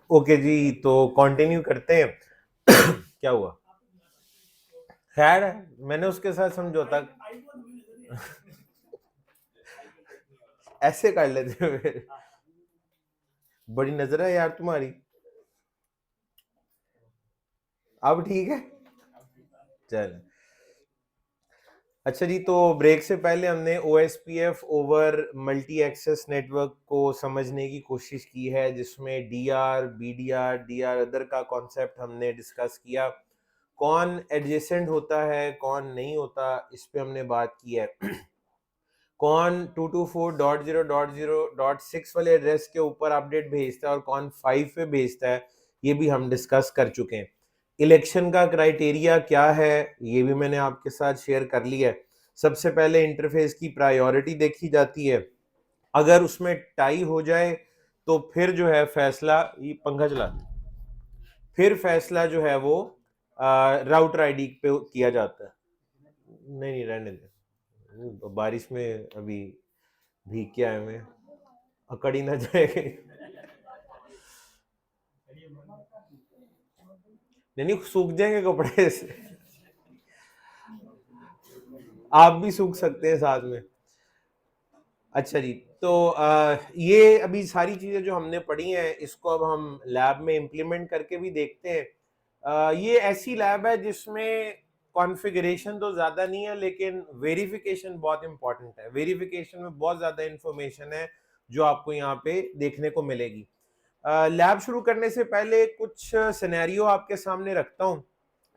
Okay जी, तो continue करते हैं। क्या हुआ? खैर, मैंने उसके साथ समझौता ऐसे कर लेते हैं फिर। बड़ी नजर है यार तुम्हारी। अब ठीक है। चल, अच्छा जी, तो ब्रेक से पहले हमने OSPF over multi access network को समझने की कोशिश की है, जिसमें DR, BDR, DR अदर का कॉन्सेप्ट हमने डिस्कस किया। कौन एडजेसेंट होता है, कौन नहीं होता, इस पे हमने बात की है। कौन 224.0.0.6 वाले एड्रेस के ऊपर अपडेट भेजता है और कौन 5 पे भेजता है, ये भी हम डिस्कस कर चुके हैं। इलेक्शन का क्राइटेरिया क्या है, ये भी मैंने आपके साथ शेयर कर लिया है। सबसे पहले इंटरफेस की प्रायोरिटी देखी जाती है। अगर उसमें टाई हो जाए तो फिर जो है फैसला, ये पंखा चला, फिर फैसला जो है वो राउटर आईडी पे किया जाता है। नहीं नहीं, रहने दे, बारिश में अभी भीग के आए हुए हैं, अकड़ ही ना जाएगी। नहीं नहीं, सूख जाएंगे कपड़े से। आप भी सूख सकते हैं साथ में। अच्छा जी, तो ये अभी सारी चीजें जो हमने पढ़ी हैं, इसको अब हम लैब में इम्प्लीमेंट करके भी देखते हैं। ये ऐसी लैब है जिसमें कॉन्फ़िगरेशन तो ज्यादा नहीं है, लेकिन वेरिफिकेशन बहुत इंपॉर्टेंट है। वेरिफिकेशन में बहुत ज्यादा इंफॉर्मेशन है जो आपको यहाँ पे देखने को मिलेगी। लैब शुरू करने से पहले कुछ सिनेरियो आपके सामने रखता हूँ,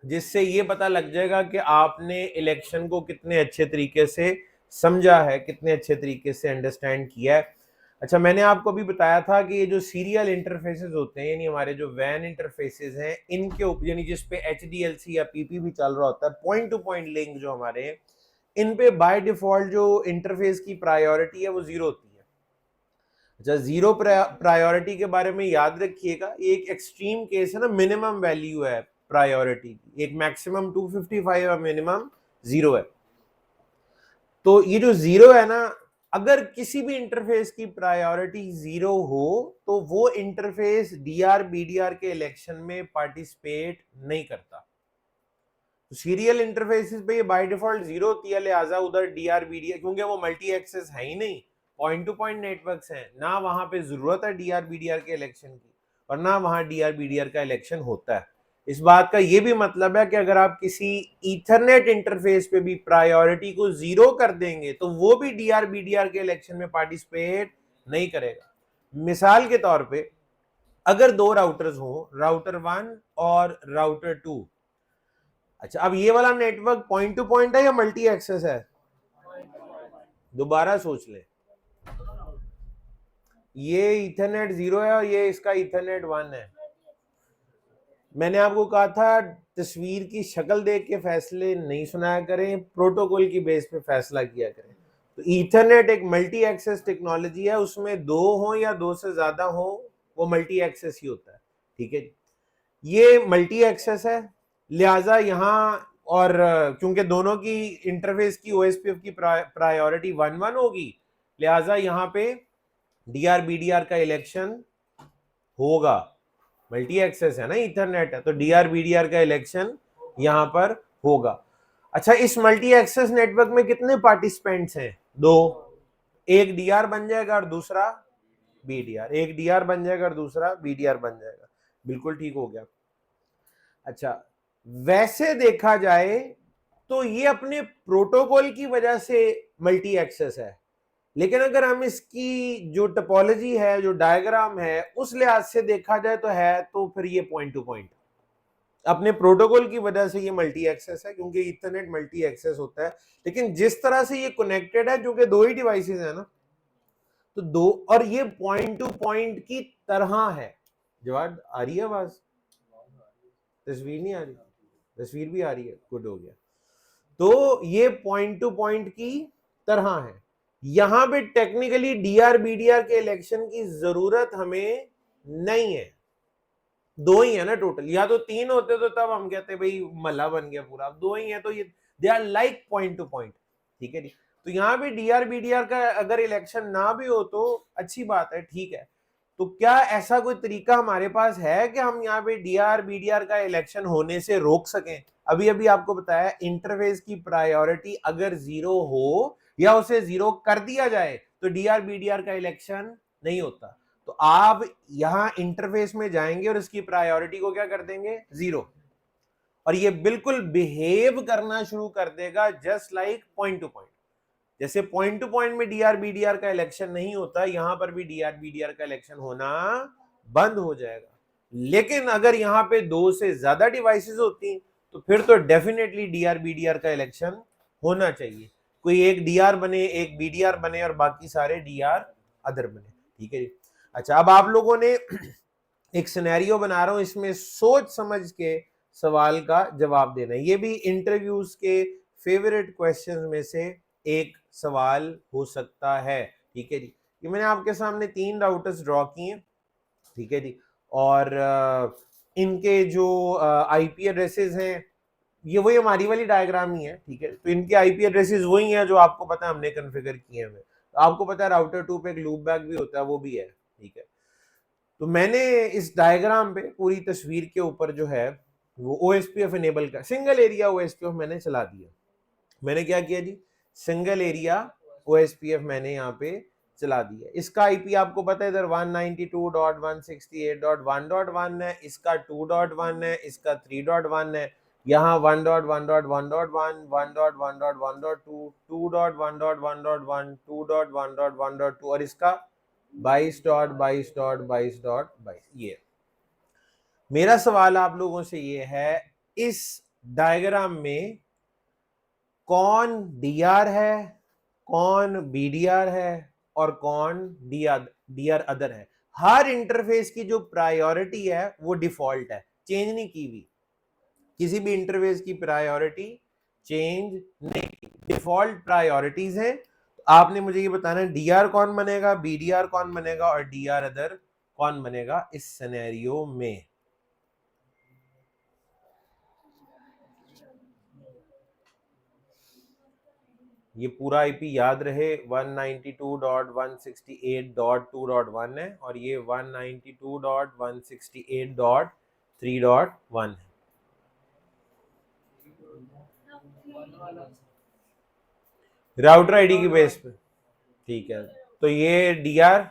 जिससे ये पता लग जाएगा कि आपने इलेक्शन को कितने अच्छे तरीके से समझा है, कितने अच्छे तरीके से अंडरस्टैंड किया है। अच्छा, मैंने आपको भी बताया था कि ये जो सीरियल इंटरफेसेस होते हैं, यानी हमारे जो वैन इंटरफेसेस हैं, इनके ऊपर, यानी जिस पे HDLC या PP भी चल रहा होता है, पॉइंट टू पॉइंट लिंक जो हमारे हैं, इन पे बाय डिफॉल्ट जो इंटरफेस की प्रायोरिटी है वो 0 होती है। अच्छा, 0 प्रायोरिटी के बारे में याद रखिएगा, एक एक्सट्रीम केस है ना, मिनिमम वैल्यू है प्रायोरिटी की, एक मैक्सिमम 255 और मिनिमम 0 है। तो ये जो 0 है ना, अगर किसी भी इंटरफेस की प्रायोरिटी 0 हो तो वो इंटरफेस DR BDR के इलेक्शन में पार्टिसिपेट नहीं करता। तो सीरियल इंटरफेसेस पे ये बाय डिफॉल्ट 0 होती है, लिहाजा उधर DR BDR, क्योंकि वो मल्टी एक्सेस है ही नहीं, पॉइंट टू पॉइंट नेटवर्क्स हैं ना, वहां पे जरूरत है DR BDR के इलेक्शन की, और ना वहां DR BDR का इलेक्शन होता है। इस बात का ये भी मतलब है कि अगर आप किसी ईथरनेट इंटरफेस पे भी प्रायोरिटी को 0 कर देंगे तो वो भी DR BDR के इलेक्शन में पार्टिसिपेट नहीं करेगा। मिसाल के तौर पे, अगर दो राउटर्स हो, राउटर 1 और राउटर 2, अच्छा, अब ये वाला नेटवर्क पॉइंट टू पॉइंट है या मल्टी एक्सेस है? दोबारा सोच ले, ये इथरनेट 0 है और ये इसका इथरनेट 1 है। मैंने आपको कहा था तस्वीर की शक्ल देख के फैसले नहीं सुनाया करें, प्रोटोकॉल की बेस पे फैसला किया करें। तो ईथरनेट एक मल्टी एक्सेस टेक्नोलॉजी है, उसमें दो हो या दो से ज्यादा हो, वो मल्टी एक्सेस ही होता है। ठीक है, ये मल्टी एक्सेस है, लिहाजा यहाँ, और क्योंकि दोनों की इंटरफेस की OSPF की प्रायोरिटी 1-1 होगी, लिहाजा यहाँ पे DR BDR का इलेक्शन होगा। मल्टी एक्सेस है ना, इथरनेट है, तो DR BDR का इलेक्शन यहाँ पर होगा। अच्छा, इस मल्टी एक्सेस नेटवर्क में कितने पार्टिसिपेंट्स हैं? दो। एक DR बन जाएगा और दूसरा BDR, एक DR बन जाएगा और दूसरा BDR बन जाएगा। बिल्कुल ठीक हो गया। अच्छा, वैसे देखा जाए तो ये अपने प्रोटोकॉल की वजह से मल्टी एक्सेस है, लेकिन अगर हम इसकी जो टोपोलॉजी है, जो डायग्राम है, उस लिहाज से देखा जाए तो है, तो फिर ये पॉइंट टू पॉइंट अपने प्रोटोकॉल की वजह से ये मल्टी एक्सेस है, क्योंकि इंटरनेट मल्टी एक्सेस होता है। लेकिन जिस तरह से ये कनेक्टेड है, जो कि दो ही डिवाइसेस है ना, तो दो, और ये पॉइंट टू पॉइंट की तरह है। जवाब आ रही है आवाज? तस्वीर नहीं आ रही? तस्वीर भी आ रही है, गुड हो गया। तो ये पॉइंट टू पॉइंट की तरह है। यहां पे टेक्निकली DR BDR के इलेक्शन की जरूरत हमें नहीं है। दो ही है ना टोटल, या तो तीन होते तो तब हम कहते भाई मल्ला बन गया पूरा, अब दो ही है, तो ये they are like point to point. ठीक है जी, तो यहाँ पे डीआर बीडीआर का अगर इलेक्शन ना भी हो तो अच्छी बात है, ठीक है। तो क्या ऐसा कोई तरीका हमारे पास है कि हम यहाँ पे डीआर बीडीआर का इलेक्शन होने से रोक सकें? अभी अभी आपको बताया इंटरफेस की प्रायोरिटी अगर 0 हो या उसे 0 कर दिया जाए तो डीआर बीडीआर का इलेक्शन नहीं होता। तो आप यहां इंटरफेस में जाएंगे और इसकी प्रायोरिटी को क्या कर देंगे? 0, और ये बिल्कुल बिहेव करना शुरू कर देगा just like point to point. जैसे पॉइंट टू पॉइंट में डीआर बीडीआर का इलेक्शन नहीं होता, यहां पर भी डीआर बीडीआर का इलेक्शन होना बंद हो जाएगा। लेकिन अगर यहां पे 2 से ज्यादा डिवाइसेस होती तो फिर तो डेफिनेटली डीआर बीडीआर का इलेक्शन होना चाहिए। कोई एक डीआर बने, एक बीडीआर बने और बाकी सारे डीआर अदर बने, ठीक है जी। अच्छा, अब आप लोगों ने एक सिनेरियो बना रहा हूं, इसमें सोच समझ के सवाल का जवाब देना है। ये भी इंटरव्यूज के फेवरेट क्वेश्चंस में से एक सवाल हो सकता है, ठीक है जी। ये मैंने आपके सामने 3 राउटर्स ड्रॉ किए, ठीक है जी, और इनके जो आईपी एड्रेसेस हैं ये वही हमारी वाली डायग्राम ही है, ठीक है। तो इनके आईपी एड्रेसेस वही हैं जो आपको पता है हमने कॉन्फ़िगर किए हैं। तो आपको पता है राउटर 2 पे एक लूप बैक भी होता है, वो भी है, ठीक है। तो मैंने इस डायग्राम पे पूरी तस्वीर के ऊपर जो है वो ओएसपीएफ इनेबल का सिंगल एरिया ओएसपीएफ मैंने चला दिया। मैंने क्या किया जी? सिंगल एरिया ओएसपीएफ मैंने यहाँ पे चला दिया। इसका आईपी आपको पता है इधर 192.168.1.1 है, इसका 2.1 है, इसका 3.1 है, यहाँ 1.1.1.1, 1.1.1.2, 2.1.1.1, 2.1.1.2 और इसका 22.22.22.22। ये मेरा सवाल आप लोगों से ये है, इस डायग्राम में कौन डीआर है, कौन बीडीआर है और कौन डीआर अदर है? हर इंटरफेस की जो प्रायोरिटी है वो डिफॉल्ट है, चेंज नहीं की हुई। किसी भी इंटरफेस की प्रायोरिटी चेंज नहीं की, डिफॉल्ट प्रायोरिटीज है। तो आपने मुझे ये बताना है डीआर कौन बनेगा, बीडीआर कौन बनेगा और डीआर अदर कौन बनेगा इस सिनेरियो में। ये पूरा आईपी याद रहे, 192.168.2.1 है और ये 192.168.3.1 है। राउटर आईडी की बेस पे, ठीक है। तो ये डीआर,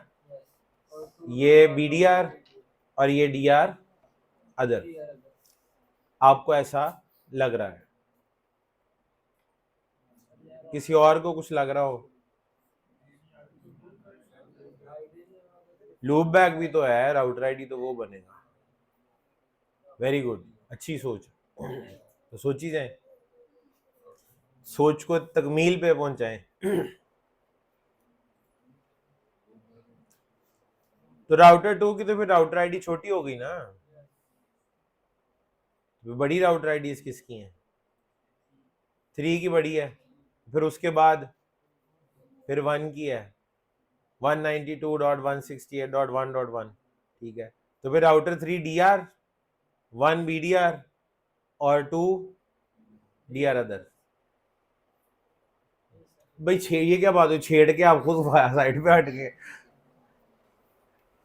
ये बीडीआर और ये डीआर अदर, आपको ऐसा लग रहा है? किसी और को कुछ लग रहा हो? लूप बैक भी तो है, राउटर आईडी तो वो बनेगा। वेरी गुड, अच्छी सोच। तो सोची जाए, सोच को तकमील पे पहुंचाएं। तो राउटर 2 की तो फिर राउटर आईडी छोटी हो गई ना, बड़ी राउटर आईडी किसकी है? 3 की बड़ी है, फिर उसके बाद फिर 1 की है, 192.168.1.1, ठीक है। तो फिर राउटर 3 डीआर, 1 बीडीआर और 2 डीआर अदर। भाई ये क्या बात है, छेड़ के आप खुद साइड पे हट गए।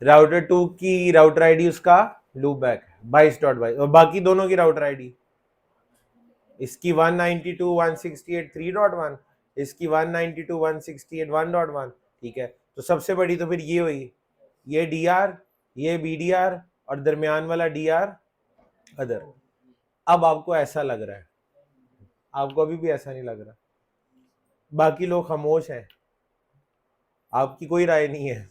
राउटर 2 की राउटर आईडी उसका लूप बैक 22.22 और बाकी दोनों की राउटर आईडी, इसकी 192.168.3.1, इसकी 192.168.1.1, ठीक है। तो सबसे बड़ी तो फिर ये हुई, ये डीआर, ये बीडीआर और दरमियान वाला डीआर अदर। अब आपको ऐसा लग रहा है? आपको अभी भी ऐसा नहीं लग रहा? बाकी लोग खामोश हैं, आपकी कोई राय नहीं है?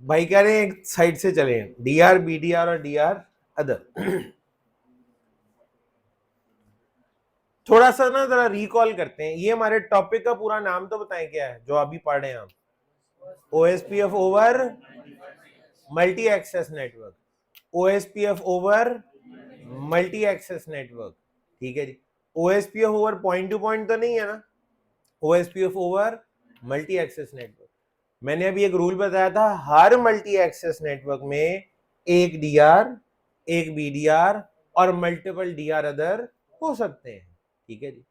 भाई कह रहे हैं एक साइड से चले, डीआर बीडीआर और डीआर अदर। थोड़ा सा ना जरा रिकॉल करते हैं, ये हमारे टॉपिक का पूरा नाम तो बताएं क्या है जो अभी पढ़ रहे हैं हम? OSPF over multi access network, OSPF over multi access network, ठीक है जी। OSPF over point to point तो नहीं है ना, OSPF over multi access network. मैंने अभी एक रूल बताया था, हर मल्टी एक्सेस नेटवर्क में एक डीआर, एक बीडीआर और मल्टीपल डीआर अदर हो सकते हैं, ठीक है जी।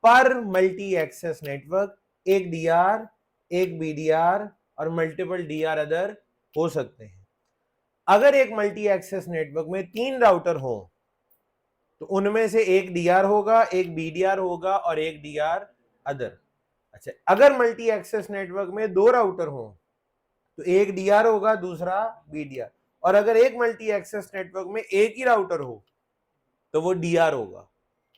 पर मल्टी एक्सेस नेटवर्क एक डीआर, एक बीडीआर और मल्टीपल डीआर अदर हो सकते हैं। अगर एक मल्टी एक्सेस नेटवर्क में 3 राउटर हो तो उनमें से एक डीआर होगा, एक बीडीआर होगा और एक डीआर अदर। अच्छा, अगर मल्टी एक्सेस नेटवर्क में 2 राउटर हो तो एक डीआर होगा, दूसरा बीडीआर। और अगर एक मल्टी एक्सेस नेटवर्क में एक ही राउटर हो तो वो डीआर होगा।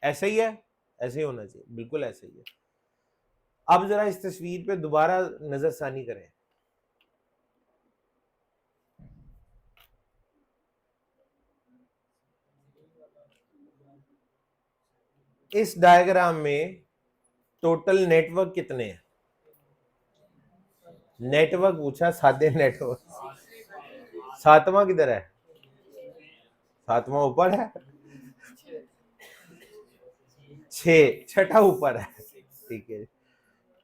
ऐसा ही है, ऐसे ही होना चाहिए, बिल्कुल ऐसा ही है। अब जरा इस तस्वीर पे दोबारा नजरसानी करें। इस डायग्राम में टोटल नेटवर्क कितने हैं? नेटवर्क पूछा, सादे नेटवर्क। सातवां किधर है? सातवां ऊपर है, 6, छठा ऊपर है। ठीक है,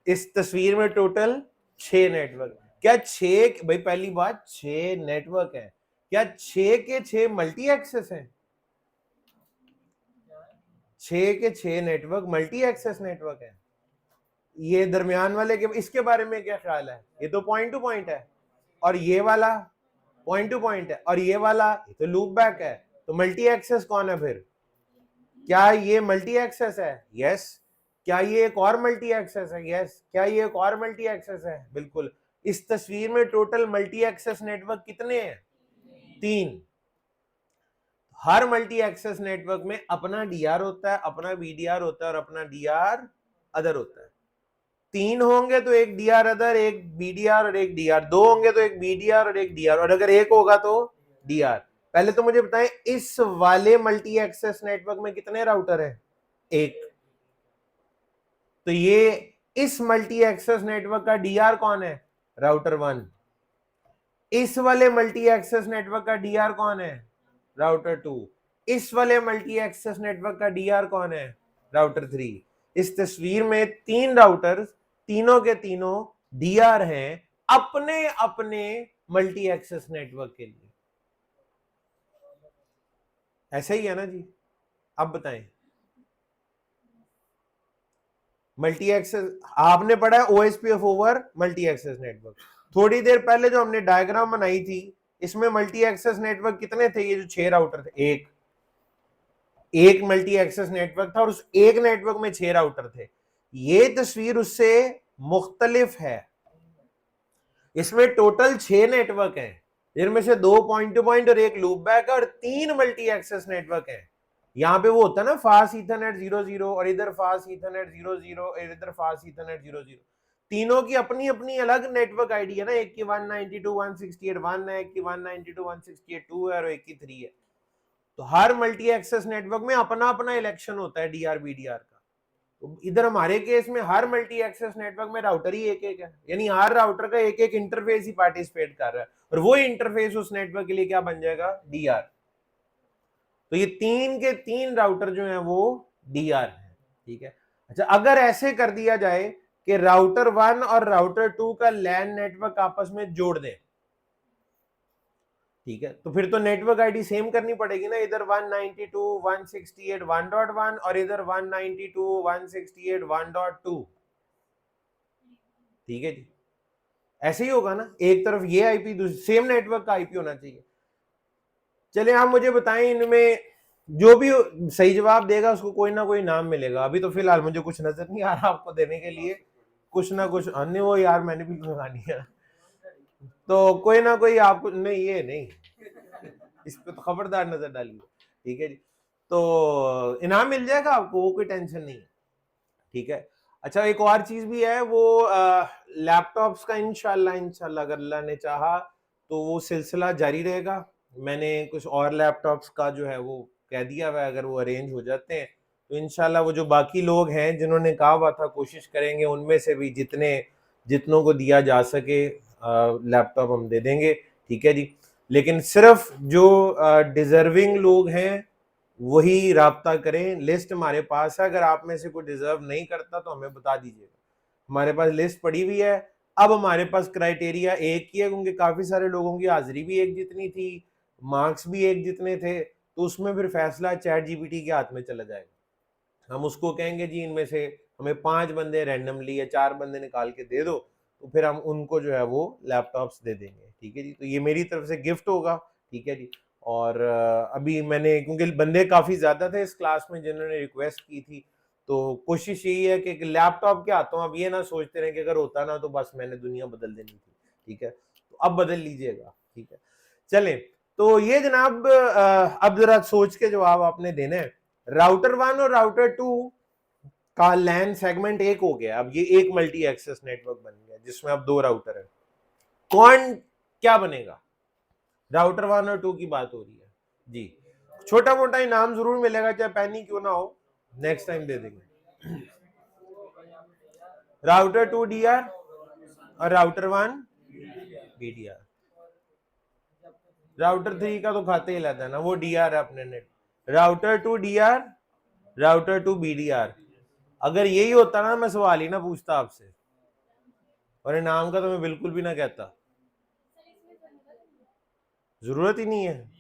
इस तस्वीर में टोटल 6 नेटवर्क। क्या 6, भाई पहली बात 6 नेटवर्क है, क्या 6 के 6 मल्टी एक्सेस हैं? 6 के 6 नेटवर्क मल्टी एक्सेस नेटवर्क है। ये दरमियान वाले के इसके बारे में क्या ख्याल है? ये तो पॉइंट टू पॉइंट है, और ये वाला पॉइंट टू पॉइंट है, और ये वाला तो लूप बैक है। तो मल्टी एक्सेस कौन है फिर? क्या ये मल्टी एक्सेस है? यस। क्या ये एक और मल्टी एक्सेस है? यस। क्या ये एक और मल्टी एक्सेस है? बिल्कुल। इस तस्वीर में टोटल मल्टी एक्सेस नेटवर्क कितने हैं? 3। हर मल्टी एक्सेस नेटवर्क में अपना डीआर होता है, अपना बीडीआर होता है और अपना डीआर अदर होता है। 3 होंगे तो एक डीआर अदर, एक बीडीआर और एक डीआर। 2 होंगे तो एक बीडीआर और एक डीआर, और अगर एक होगा तो डीआर। पहले तो मुझे बताएं, इस वाले मल्टी एक्सेस नेटवर्क में कितने राउटर हैं? 1। तो ये इस मल्टी एक्सेस नेटवर्क का डीआर कौन है? राउटर 1। इस वाले मल्टी एक्सेस नेटवर्क का डीआर कौन है? राउटर 2। इस वाले मल्टी एक्सेस नेटवर्क का डीआर कौन है? राउटर 3। इस तस्वीर में 3 राउटर्स, तीनों के तीनों डीआर हैं अपने अपने मल्टी एक्सेस नेटवर्क के लिए। ऐसा ही है ना जी? अब बताएं, मल्टी एक्सेस आपने पढ़ा है OSPF over multi access network. थोड़ी देर पहले जो हमने डायग्राम बनाई थी, इसमें मल्टी एक्सेस नेटवर्क कितने थे? ये जो 6 राउटर थे, एक मल्टी एक्सेस नेटवर्क था और उस एक नेटवर्क में 6 राउटर थे। ये तस्वीर उससे मुख्तलिफ है। इसमें टोटल 6 नेटवर्क हैं, जिनमें से 2 पॉइंट टू पॉइंट और एक लूप बैक और 3 मल्टी एक्सेस नेटवर्क हैं। यहाँ पे वो होता है ना फास्ट ईथरनेट 00 और इधर फास्ट ईथरनेट 00 और इधर फास्ट ईथरनेट 00। तीनों की अपनी अपनी अलग नेटवर्क आईडी है ना, एक की 192.168.1 है, एक की 192.168.2 है और एक की 3 है। तो हर मल्टी एक्सेस नेटवर्क में अपना अपना इलेक्शन होता है डीआर बीडीआर का। तो इधर हमारे केस में हर मल्टी एक्सेस नेटवर्क में राउटर ही एक एक है, यानी हर राउटर का एक एक इंटरफेस ही पार्टिसिपेट कर रहा है, और वो इंटरफेस उस नेटवर्क के लिए क्या बन जाएगा? डीआर। तो ये 3 के 3 राउटर जो हैं वो डीआर है। ठीक है। अच्छा, अगर ऐसे कर दिया जाए कि राउटर 1 और राउटर 2 का लैन नेटवर्क आपस में जोड़ दें, ठीक है, तो फिर तो नेटवर्क आईडी सेम करनी पड़ेगी ना, इधर 192.168.1.1 और इधर 192.168.1.2। ठीक है जी, ऐसे ही होगा ना, एक तरफ ये आईपी, सेम नेटवर्क का आईपी होना चाहिए। चलिए आप मुझे बताएं, इनमें जो भी सही जवाब देगा उसको कोई ना कोई नाम मिलेगा। अभी तो फिलहाल मुझे कुछ नजर नहीं आ रहा आपको देने के लिए, कुछ ना कुछ अन्य वो यार मैंने भी लगानी है, तो कोई ना कोई आपको, नहीं ये नहीं, इस पे तो खबरदार नजर डालिए। ठीक है जी, तो इनाम मिल जाएगा आपको, वो कोई टेंशन नहीं है। ठीक है। अच्छा, एक और चीज भी है, वो लैपटॉप्स का इंशाल्लाह अगर अल्लाह ने चाहा तो वो सिलसिला जारी रहेगा। मैंने कुछ और लैपटॉप्स का जो है वो कह दिया हुआ है, अगर वो अरेंज हो जाते हैं तो इंशाल्लाह वो जो बाकी लोग हैं जिन्होंने कहा हुआ था, कोशिश करेंगे उनमें से भी जितनों को दिया जा सके लैपटॉप हम दे देंगे। ठीक है जी, लेकिन सिर्फ जो डिजर्विंग लोग हैं वही राब्ता करें। लिस्ट हमारे पास है, अगर आप में से कोई डिजर्व नहीं करता तो हमें बता दीजिएगा, हमारे पास लिस्ट पड़ी हुई है। अब हमारे पास क्राइटेरिया एक ही है, क्योंकि काफी सारे लोगों की हाजिरी भी एक जितनी थी, मार्क्स भी एक जितने थे, तो उसमें फिर फैसला चैट जीपीटी के हाथ में चला जाएगा। हम उसको कहेंगे जी इनमें से हमें 5 बंदे रैंडमली या 4 बंदे निकाल के दे दो, तो फिर हम उनको जो है वो लैपटॉप्स दे देंगे। ठीक है जी, तो ये मेरी तरफ से गिफ्ट होगा। ठीक है जी। और अभी मैंने, क्योंकि बंदे काफी ज्यादा थे इस क्लास में जिन्होंने रिक्वेस्ट की थी, तो कोशिश यही है कि लैपटॉप के हाथों आप ये ना सोचते रहे कि अगर होता ना तो बस मैंने दुनिया बदल देनी थी। ठीक है, तो अब बदल लीजिएगा। ठीक है, चले। तो ये जनाब अब जरा सोच के जवाब आपने देना है। राउटर 1 और राउटर 2 का लैन सेगमेंट एक हो गया, अब ये एक मल्टी एक्सेस नेटवर्क बन गया जिसमें अब 2 राउटर है। कौन क्या बनेगा? राउटर 1 और 2 की बात हो रही है जी। छोटा मोटा इनाम जरूर मिलेगा, चाहे पैनी क्यों ना हो, नेक्स्ट टाइम दे देंगे। राउटर 2 डीआर और राउटर 1 बीडीआर। राउटर 3 का तो खाते ही लाता है ना, वो डीआर है अपने net. Router 2 DR, router 2 BDR. अगर यही होता ना मैं सवाल ही ना पूछता आपसे, और इनाम का तो मैं बिल्कुल भी ना कहता, जरूरत ही नहीं है।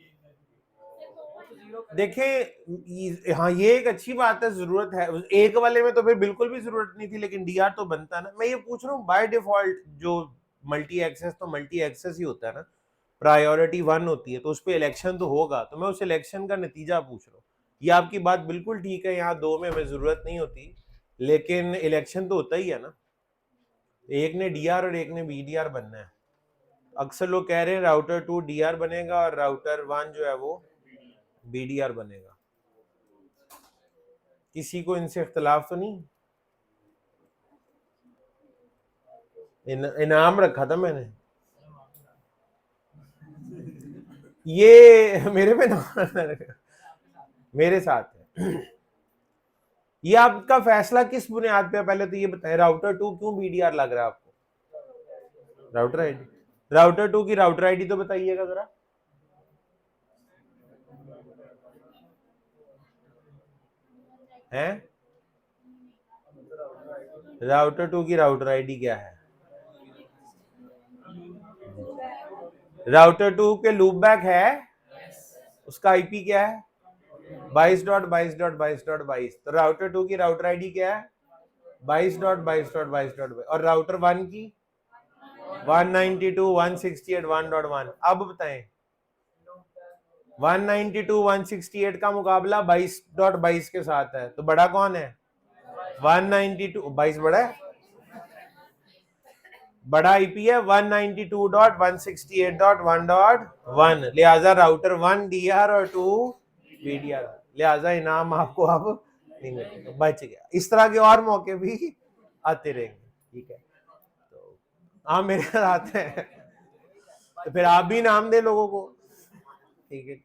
देखें, हाँ ये एक अच्छी बात है, जरूरत है। एक वाले में तो फिर बिल्कुल भी जरूरत नहीं थी, लेकिन डीआर तो बनता ना। मैं ये पूछ रहा हूँ बाय डिफॉल्ट जो मल्टी एक्सेस, तो मल्टी एक्सेस ही होता है ना, प्रायोरिटी 1 होती है, तो उस पर इलेक्शन तो होगा। तो मैं उस इलेक्शन का नतीजा पूछ रहा हूँ। ये आपकी बात बिल्कुल ठीक है, यहाँ 2 में हमें जरूरत नहीं होती, लेकिन इलेक्शन तो होता ही है ना। एक ने डीआर और एक ने बीडीआर बनना है। अक्सर लोग कह रहे हैं राउटर 2 डीआर बनेगा और राउटर 1 जो है वो बीडीआर बनेगा। किसी को इनसे इख्तलाफ तो नहीं? इनाम रखा था मैंने, ये मेरे पे ना मेरे साथ है। ये आपका फैसला किस बुनियाद पे है, पहले तो ये बताएं। राउटर 2 क्यों बीडीआर लग रहा है आपको? राउटर आईडी, राउटर 2 की राउटर आईडी तो बताइएगा जरा। हैं? राउटर 2 की राउटर आईडी क्या है? राउटर 2 के लूप बैक है, उसका आईपी क्या है? 22.22.22.22। तो राउटर 2 की राउटर आईडी क्या है? 22.22.22.22। और राउटर 1 की 192.168.1.1। अब बताएं, 192.168 का मुकाबला 22.22 के साथ है, तो बड़ा कौन है? 192। 22 बड़ा है, बड़ा आईपी है 192.168.1.1। लिहाजा राउटर 1 डीआर और 2 बीडीआर। लिहाजा इनाम आपको अब नहीं मिलेगा, बच गया। इस तरह के और मौके भी आते रहेंगे। ठीक है, तो आप मेरे साथ हैं, तो फिर आप भी इनाम दे लोगों को। ठीक है,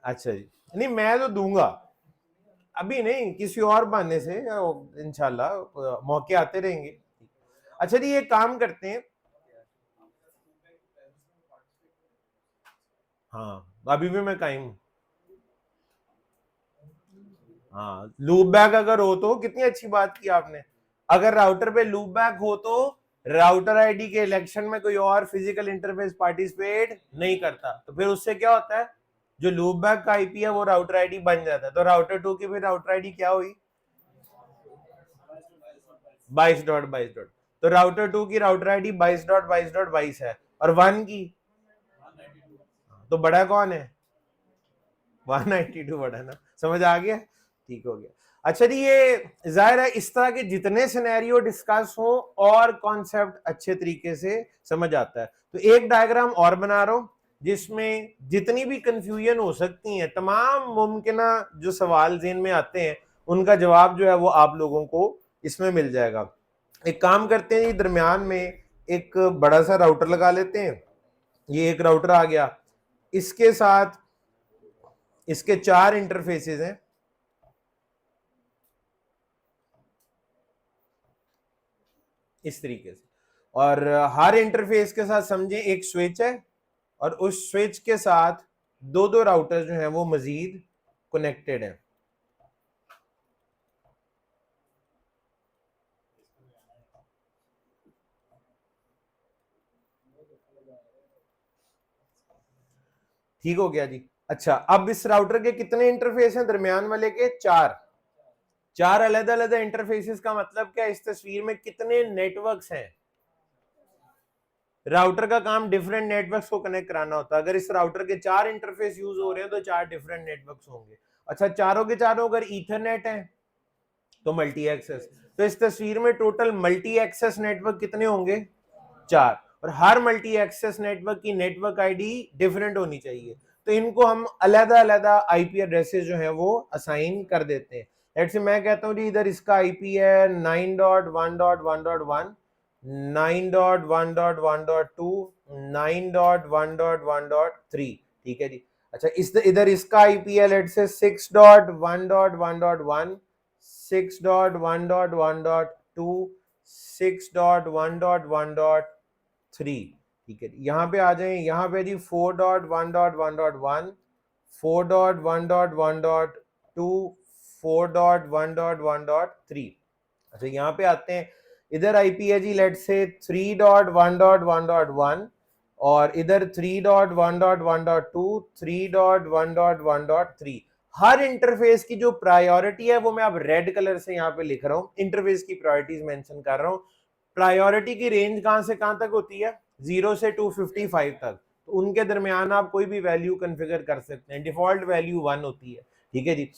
अच्छा जी। नहीं मैं तो दूंगा, अभी नहीं, किसी और बहाने से इंशाल्लाह मौके आते रहेंगे। अच्छा जी, ये काम करते हैं। हाँ अभी भी मैं कायम हूँ। हाँ लूप बैक अगर हो तो कितनी अच्छी बात की आपने। अगर राउटर पे लूप बैक हो तो राउटर आईडी के इलेक्शन में कोई और फिजिकल इंटरफेस पार्टिसिपेट नहीं करता, तो फिर उससे क्या होता है, जो लूप बैक का आईपी है वो राउटर आईडी बन जाता है। तो राउटर 2 की फिर राउटर आईडी क्या हुई? 22.22। तो राउटर 2 की राउटर आईडी 22.22.22 है, और 1 की तो बड़ा कौन है? 192 बड़ा ना, समझ आ गया? ठीक हो गया। अच्छा जी, ये जाहिर है इस तरह के जितने सिनेरियो डिस्कस हो और कॉन्सेप्ट अच्छे तरीके से समझ आता है। तो एक डायग्राम और बना रहा हूं जिसमें जितनी भी कंफ्यूजन हो सकती है, तमाम मुमकिन जो सवाल ज़हन में आते हैं, उनका जवाब जो है वो आप लोगों को इसमें मिल जाएगा। एक काम करते हैं, दरमियान में एक बड़ा सा राउटर लगा लेते हैं। ये एक राउटर आ गया, इसके साथ इसके 4 इंटरफेसेस हैं। इस तरीके से, और हर इंटरफेस के साथ समझे एक स्विच है, और उस स्विच के साथ 2 राउटर जो हैं वो मजीद कनेक्टेड हैं। ठीक हो गया जी। अच्छा, अब इस राउटर के कितने इंटरफेस हैं? दरमियान वाले के 4। 4 अलग अलग इंटरफेसेस का मतलब क्या, इस तस्वीर में कितने नेटवर्क्स हैं। राउटर का काम डिफरेंट नेटवर्क्स को कनेक्ट कराना होता है। अगर इस राउटर के 4 इंटरफेस यूज हो रहे हैं तो 4 डिफरेंट नेटवर्क्स होंगे। अच्छा, चारों के चारों अगर ईथरनेट है तो मल्टी एक्सेस। तो इस तस्वीर में टोटल मल्टी एक्सेस नेटवर्क कितने होंगे, 4। और हर मल्टी एक्सेस नेटवर्क की नेटवर्क आईडी डिफरेंट होनी चाहिए। तो इनको हम अलग अलग आईपी एड्रेसेस जो है वो असाइन कर देते हैं। लेट्स से मैं कहता हूं जी इधर इसका आईपी है 9.1.1.1, 9.1.1.2, 9.1.1.3, ठीक है जी। अच्छा, इस इधर इसका आईपी है लेट्स से 6.1.1.1, 6.1.1.2, 6.1.1.3, ठीक है। यहाँ पे आ जाए, यहाँ पे जी 4.1.1.1, 4.1.1.2, 4.1.1.3। अच्छा, यहाँ पे आते हैं, इधर आईपी है जी लेट से 3.1.1.1 और इधर 3.1.1.2, 3.1.1.3। हर इंटरफेस की जो प्रायोरिटी है वो मैं अब रेड कलर से यहाँ पे लिख रहा हूँ, इंटरफेस की प्रायोरिटीज मेंशन कर रहा हूँ। प्रायोरिटी की रेंज कहां से कहां तक होती है, 0 से 255 तक। तो उनके दरमियान आप कोई भी वैल्यू कॉन्फ़िगर कर सकते हैं। डिफॉल्ट वैल्यू 1 होती है, ठीक है जी।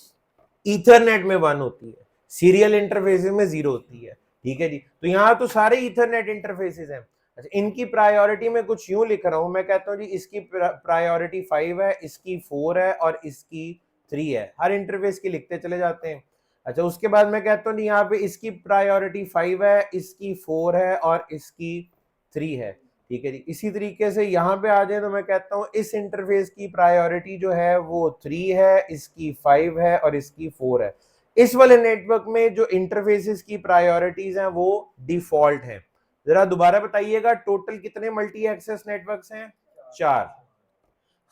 ईथरनेट में 1 होती है, सीरियल इंटरफेस में 0 होती है, ठीक है जी। तो यहाँ तो सारे ईथरनेट इंटरफेसेस हैं। अच्छा, इनकी प्रायोरिटी में कुछ यूं लिख रहा हूं, मैं कहता हूं जी इसकी प्रायोरिटी 5 है, इसकी 4 है और इसकी 3 है। हर इंटरफेस की लिखते चले जाते हैं। अच्छा, उसके बाद मैं कहता हूँ यहाँ पे इसकी प्रायोरिटी 5 है, इसकी 4 है और इसकी 3 है, ठीक है जी। इसी तरीके से यहाँ पे आ जाए तो मैं कहता हूँ इस इंटरफेस की प्रायोरिटी जो है वो 3 है, इसकी 5 है और इसकी 4 है। इस वाले नेटवर्क में जो इंटरफेसेस की प्रायोरिटीज हैं वो डिफॉल्ट है। जरा दोबारा बताइएगा, टोटल कितने मल्टी एक्सेस नेटवर्क्स हैं, 4।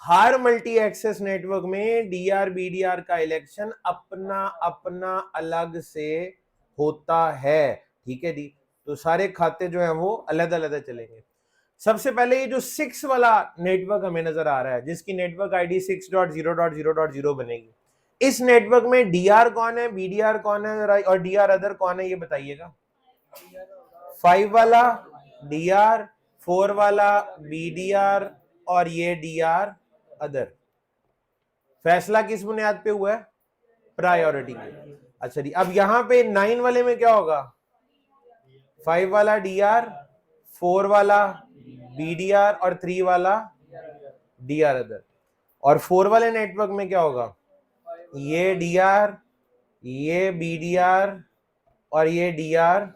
हर मल्टी एक्सेस नेटवर्क में डीआर बीडीआर का इलेक्शन अपना अपना अलग से होता है, ठीक है जी। तो सारे खाते जो हैं वो अलग अलग चलेंगे। सबसे पहले ये जो 6 वाला नेटवर्क हमें नजर आ रहा है, जिसकी नेटवर्क आईडी 6.0.0.0 बनेगी, इस नेटवर्क में डीआर कौन है, बीडीआर कौन है और डीआर अदर कौन है, ये बताइएगा। 5 वाला डीआर, 4 वाला बीडीआर और ये डीआर अदर। फैसला किस बुनियाद पे हुआ है, प्रायोरिटी पे। अच्छा जी, अब यहां पे 9 वाले में क्या होगा, 5 वाला डीआर, 4 वाला बीडीआर और 3 वाला डीआर अदर। और 4 वाले नेटवर्क में क्या होगा, ये डीआर, ये बीडीआर और ये डीआर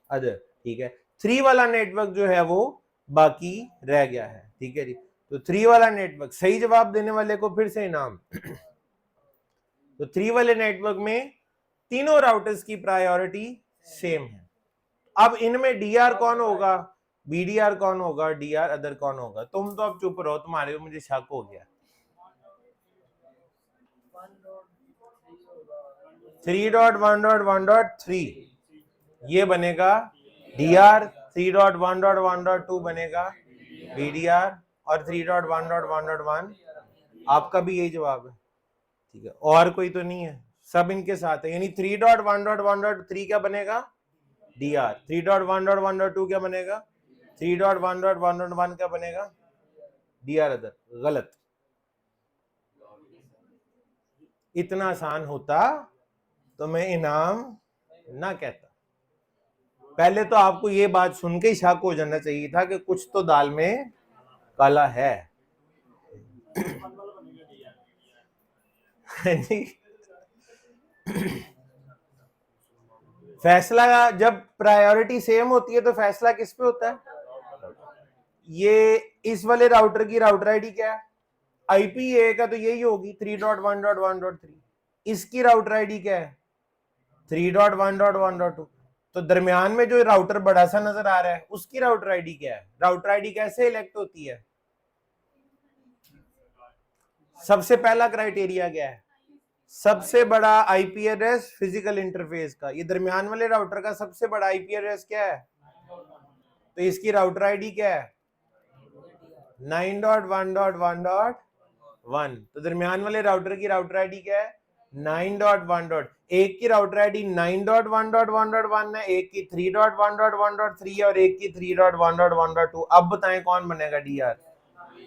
अदर, ठीक है। 3 वाला नेटवर्क जो है वो बाकी रह गया है, ठीक है जी। तो 3 वाला नेटवर्क, सही जवाब देने वाले को फिर से इनाम। तो 3 वाले नेटवर्क में तीनों राउटर्स की प्रायोरिटी सेम है। अब इनमें डीआर कौन होगा, बीडीआर कौन होगा, डीआर अदर कौन होगा। तुम तो अब चुप रहो, तुम्हारे मुझे शक हो गया। 3.1.1.3 ये बनेगा डीआर, 3.1.1.2 बनेगा बीडीआर और 3.1.1.1 आपका भी यही जवाब है, ठीक है। और कोई तो नहीं है, सब इनके साथ है। यानी 3.1.1.3 क्या बनेगा, डीआर। 3.1.1.2 क्या बनेगा, 3.1.1.1 क्या बनेगा, डीआर अदर। गलत। इतना आसान होता तो मैं इनाम ना कहता। पहले तो आपको ये बात सुन के ही शक हो जाना चाहिए था कि कुछ तो दाल में काला है। फैसला जब प्रायोरिटी सेम होती है तो फैसला किस पे होता है, ये इस वाले राउटर की राउटर आईडी क्या है, आईपी ए का तो यही होगी 3.1.1.3। इसकी राउटर आईडी क्या है, 3.1.1.2। तो दरमियान में जो राउटर बड़ा सा नजर आ रहा है उसकी राउटर आईडी क्या है। राउटर आईडी कैसे इलेक्ट होती है, सबसे पहला क्राइटेरिया क्या है, सबसे बड़ा आईपी एड्रेस फिजिकल इंटरफेस का। ये दरमियान वाले राउटर का सबसे बड़ा आईपी एड्रेस क्या है, तो इसकी राउटर आईडी क्या है, 9.1.1.1। तो दरमियान वाले राउटर की राउटर आईडी क्या है, 9.1. एक की राउटर आईडी 9.1.1.1 है, एक की 3.1.1.3 है और एक की 3.1.1.2. अब बताएं कौन बनेगा डीआर?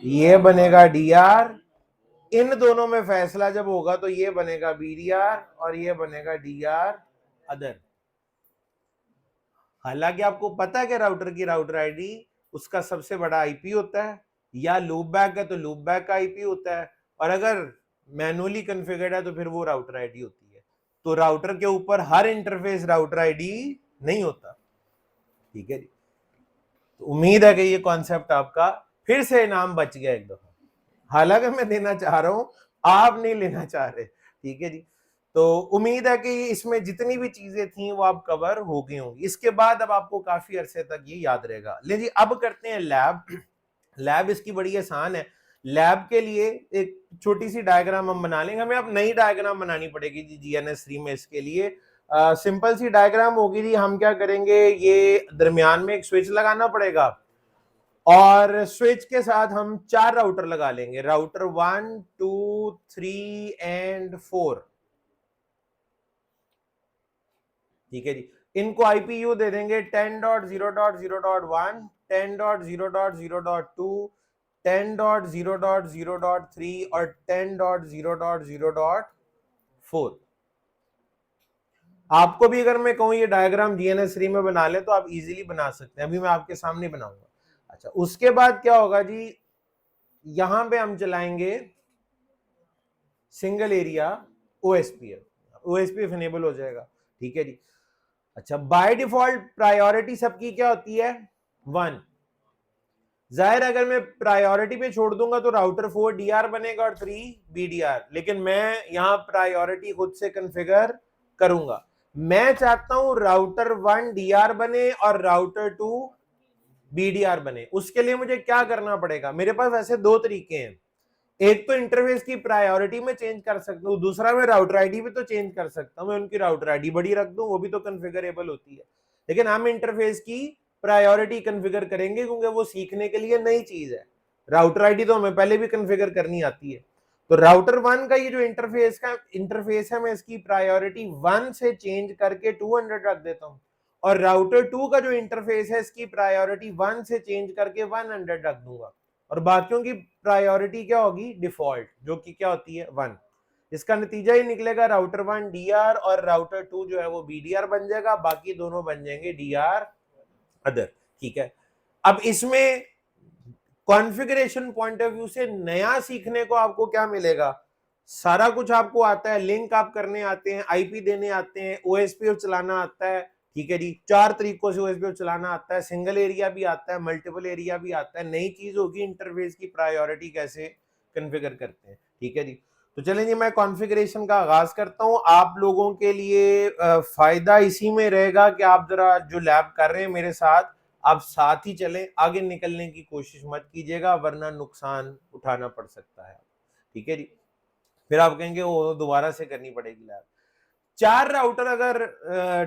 ये बनेगा डीआर. इन दोनों में फैसला जब होगा तो ये बनेगा बीडीआर और ये बनेगा डीआर अदर. हालांकि आपको पता है कि राउटर की राउटर आईडी उसका सबसे बड़ा आईपी होता है, या लूप बैक है तो लूप बैक का आईपी होता है, और अगर मैनुअली कॉन्फ़िगर्ड है तो फिर वो राउटर आईडी होती है. तो राउटर के ऊपर हर इंटरफेस राउटर आईडी नहीं होता. ठीक है जी. तो उम्मीद है कि ये कॉन्सेप्ट आपका फिर से इनाम बच गया एक दफा. हालांकि मैं देना चाह रहा हूं, आप नहीं लेना चाह रहे. ठीक है जी. तो उम्मीद है कि इसमें जितनी भी चीजें थी वो आप कवर हो गई होंगी. इसके बाद अब आपको काफी अरसे तक ये याद रहेगा. ले जी, अब करते हैं लैब. लैब इसकी बड़ी आसान है. लैब के लिए एक छोटी सी डायग्राम हम बना लेंगे. हमें अब नई डायग्राम बनानी पड़ेगी जी GNS3 में. इसके लिए सिंपल सी डायग्राम होगी जी. हम क्या करेंगे, ये दरमियान में एक स्विच लगाना पड़ेगा और स्विच के साथ हम 4 राउटर लगा लेंगे. Router 1, 2, 3 and 4. ठीक है जी. इनको आईपीयू दे देंगे 10.0.0.1, 10.0.0.2, 10.0.0.3 और 10.0.0.4. आपको भी अगर मैं कहूं ये डायग्राम GNS3 में बना ले तो आप इजीली बना सकते हैं. अभी मैं आपके सामने बनाऊंगा. अच्छा, उसके बाद क्या होगा जी, यहां पे हम चलाएंगे सिंगल एरिया OSPF इनेबल हो जाएगा. ठीक है जी. अच्छा, बाय डिफॉल्ट प्रायोरिटी सबकी क्या होती है? 1. जाहिर अगर मैं प्रायोरिटी पे छोड़ दूंगा तो राउटर 4 डीआर बनेगा और 3 बीडीआर. लेकिन मैं यहां प्रायोरिटी खुद से कॉन्फ़िगर करूंगा. मैं चाहता हूं राउटर 1 डीआर बने और राउटर 2 बीडीआर बने. उसके लिए मुझे क्या करना पड़ेगा? मेरे पास ऐसे दो तरीके हैं. एक तो इंटरफेस की प्रायोरिटी में चेंज कर सकता हूं, दूसरा मैं राउटर आईडी भी तो चेंज कर सकता हूं. मैं उनकी राउटर आईडी बड़ी रख दूं, वो भी तो कॉन्फ़िगरेबल होती है. लेकिन हम इंटरफेस की प्रायोरिटी कॉन्फ़िगर करेंगे क्योंकि वो सीखने के लिए नई चीज है. राउटर आईडी तो हमें पहले भी कॉन्फ़िगर करनी आती है. तो राउटर 1 का ये जो इंटरफेस है, मैं इसकी प्रायोरिटी 1 से चेंज करके 200 रख देता हूं. और राउटर 2 का जो इंटरफेस है, इसकी प्रायोरिटी 1 से चेंज करके 100 रख दूंगा. और बाकियों की प्रायोरिटी क्या होगी? डिफॉल्ट, जो कि क्या होती है? 1. इसका नतीजा ही निकलेगा राउटर 1 डीआर और राउटर 2 जो है वो बीडीआर बन जाएगा. बाकी दोनों बन जाएंगे डीआर अदर. ठीक है. अब इसमें कॉन्फ़िगरेशन पॉइंट ऑफ व्यू से नया सीखने को आपको क्या मिलेगा? सारा कुछ आपको आता है. लिंक आप करने आते हैं, आईपी देने आते हैं, ओएसपीएफ चलाना आता है. ठीक है जी. 4 तरीकों से ओएसपीएफ चलाना आता है. सिंगल एरिया भी आता है, मल्टीपल एरिया भी आता है. नई चीज होगी इंटरफेस की प्रायोरिटी कैसे कॉन्फ़िगर करते हैं. ठीक है जी. तो चलें जी, मैं कॉन्फ़िगरेशन का आगाज करता हूं. आप लोगों के लिए फायदा इसी में रहेगा कि आप जरा जो लैब कर रहे हैं मेरे साथ, आप साथ ही चलें. आगे निकलने की कोशिश मत कीजिएगा वरना नुकसान उठाना पड़ सकता है. ठीक है जी. फिर आप कहेंगे वो दोबारा से करनी पड़ेगी लैब. 4 राउटर अगर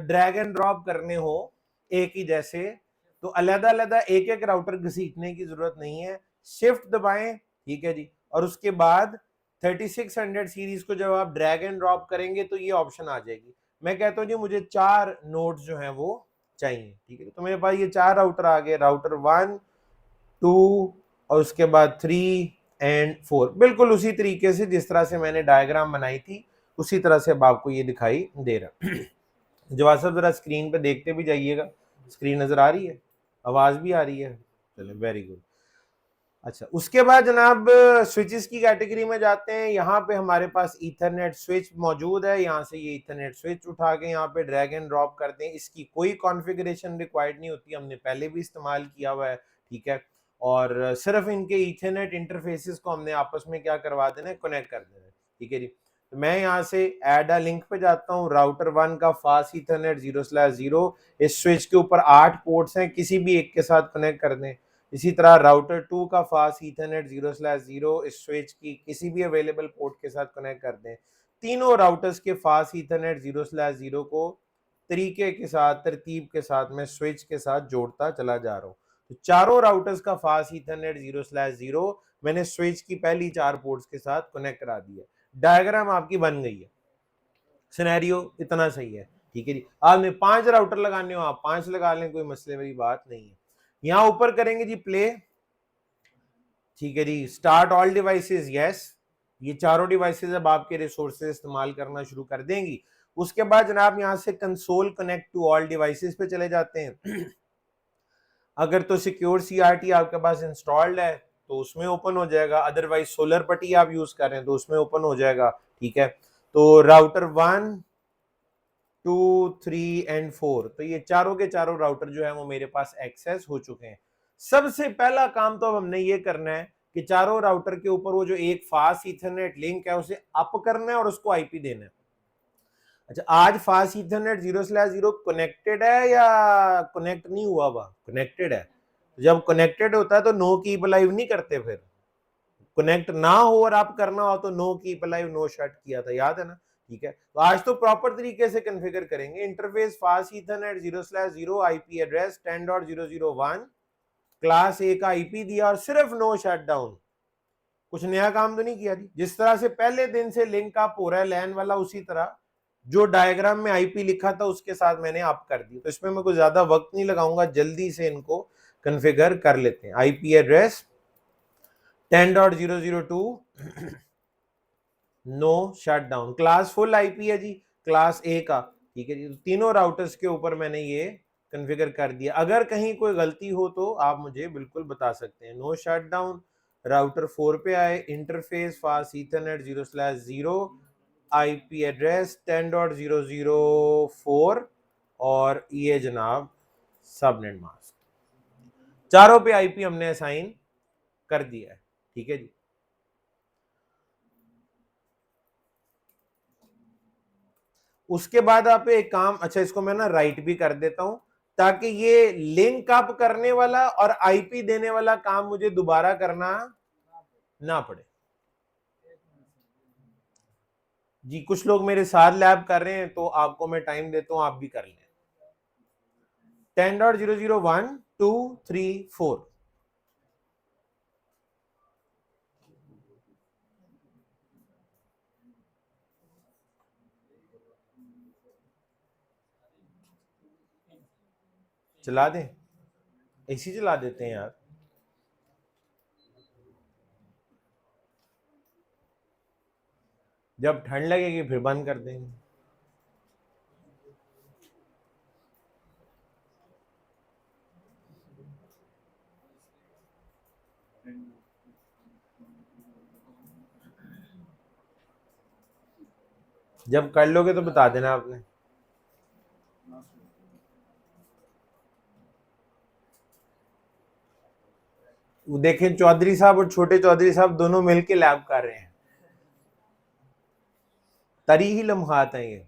ड्रैग एंड ड्रॉप करने हो एक ही जैसे, तो अलग अलग एक एक राउटर घसीटने की जरूरत नहीं है. शिफ्ट दबाएं. ठीक है जी. और उसके बाद 3600 सीरीज को जब आप ड्रैग एंड ड्रॉप करेंगे तो ये ऑप्शन आ जाएगी. मैं कहता हूं जी मुझे 4 नोड्स जो हैं वो चाहिए. ठीक है. तो मेरे पास ये 4 राउटर आ गए. राउटर 1, 2 और उसके बाद 3 एंड 4. बिल्कुल उसी तरीके से जिस तरह से मैंने डायग्राम बनाई थी उसी तरह से अब आपको ये दिखाई दे रहा. जवाब साहब जरा स्क्रीन पे देखते भी जाइएगा. स्क्रीन नजर आ रही है? आवाज भी आ रही है? चले, वेरी गुड. अच्छा, उसके बाद जनाब स्विचेस की कैटेगरी में जाते हैं. यहाँ पे हमारे पास ईथरनेट स्विच मौजूद है. यहाँ से ये ईथरनेट स्विच उठा के यहाँ पे ड्रैग एंड ड्रॉप करते हैं. इसकी कोई कॉन्फ़िगरेशन रिक्वायर्ड नहीं होती, हमने पहले भी इस्तेमाल किया हुआ है. ठीक है. और सिर्फ इनके ईथरनेट इंटरफेसेस को हमने आपस में क्या करवा देना है? कनेक्ट कर देना है. ठीक है जी. तो मैं यहाँ से एड अ लिंक पे जाता हूँ. राउटर 1 का फास्ट ईथरनेट 0/0. इस स्विच के ऊपर 8 पोर्ट्स हैं, किसी भी एक के साथ कनेक्ट कर दें. इसी तरह राउटर 2 का फास्ट ईथरनेट 0/0 इस स्विच की किसी भी अवेलेबल पोर्ट के साथ कनेक्ट कर दें. तीनों राउटर्स के फास्ट ईथरनेट 0/0 को तरीके के साथ, तरतीब के साथ मैं स्विच के साथ जोड़ता चला जा रहा हूँ. तो चारों राउटर्स का फास्ट ईथरनेट 0/0 मैंने स्विच की पहली 4 पोर्ट्स के साथ कनेक्ट करा दिया. डायग्राम आपकी बन गई है. सिनेरियो इतना सही है, ठीक है जी। आपने 5 राउटर लगाने हो, आप 5 लगा लें, कोई मसले वाली बात नहीं है। यहां ऊपर करेंगे जी प्ले, ठीक है जी। स्टार्ट ऑल डिवाइसेस, यस, ये चारों डिवाइसेस अब आपके रिसोर्सेज इस्तेमाल करना शुरू कर देंगी। उसके बाद जनाब यहां से console connect to all devices पे चले जाते हैं। अगर तो सिक्योर सीआरटी आपके पास इंस्टॉल्ड है तो उसमें ओपन हो जाएगा, अदरवाइज सोलर पट्टी आप यूज कर रहे हैं तो उसमें ओपन हो जाएगा, ठीक है। तो राउटर 1, 2, 3 एंड 4, तो ये चारों के चारों राउटर जो है वो मेरे पास एक्सेस हो चुके हैं। सबसे पहला काम तो अब हमने ये करना है कि चारों राउटर के ऊपर वो जो एक फास्ट ईथरनेट लिंक है उसे अप करना है और उसको आईपी देना है। अच्छा, आज फास्ट ईथरनेट 0/0 कनेक्टेड है या कनेक्ट नहीं हुआ हुआ? कनेक्टेड है। जब कनेक्टेड होता है तो नो कीप अलाइव नहीं करते, फिर कनेक्ट ना हो और आप करना हो तो no keep alive no shut किया था, याद है ना, ठीक है। तो आज तो प्रॉपर तरीके से कॉन्फ़िगर करेंगे। Interface fast Ethernet 0/0 IP address 10.0.0.1, class ए का आईपी दिया और सिर्फ नो शट डाउन, कुछ नया काम तो नहीं किया जी। जिस तरह से पहले दिन से लिंक अप हो रहा है लैन वाला, उसी तरह जो डायग्राम में आईपी लिखा था उसके साथ मैंने अप कर दी। तो इसमें मैं कुछ ज्यादा वक्त नहीं लगाऊंगा, जल्दी से इनको कॉन्फ़िगर कर लेते हैं। IP address 10.0.0.2, no shut down, class full IP है जी, क्लास ए का, ठीक है जी। तो तीनों राउटर्स के ऊपर मैंने ये कॉन्फ़िगर कर दिया। अगर कहीं कोई गलती हो तो आप मुझे बिल्कुल बता सकते हैं। नो शट डाउन, राउटर 4 पे आए, interface fast Ethernet 0/0, IP address 10.0.0.4 और ये जनाब सबनेट मास्क, चारों पे आईपी हमने असाइन कर दिया है, ठीक है जी। उसके बाद आप एक काम, अच्छा इसको मैं ना राइट भी कर देता हूं ताकि ये लिंक अप करने वाला और आईपी देने वाला काम मुझे दोबारा करना ना पड़े जी। कुछ लोग मेरे साथ लैब कर रहे हैं तो आपको मैं टाइम देता हूं, आप भी कर लें। 10.0.0.1, 2, 3, 4, चला दें, एसी चला देते हैं यार। जब ठंड लगेगी फिर बंद कर देंगे। जब कर लोगे तो बता देना आपने। वो देखें चौधरी साहब और छोटे चौधरी साहब दोनों मिलके लैब कर रहे हैं, तरी ही लम्हात हैं ये।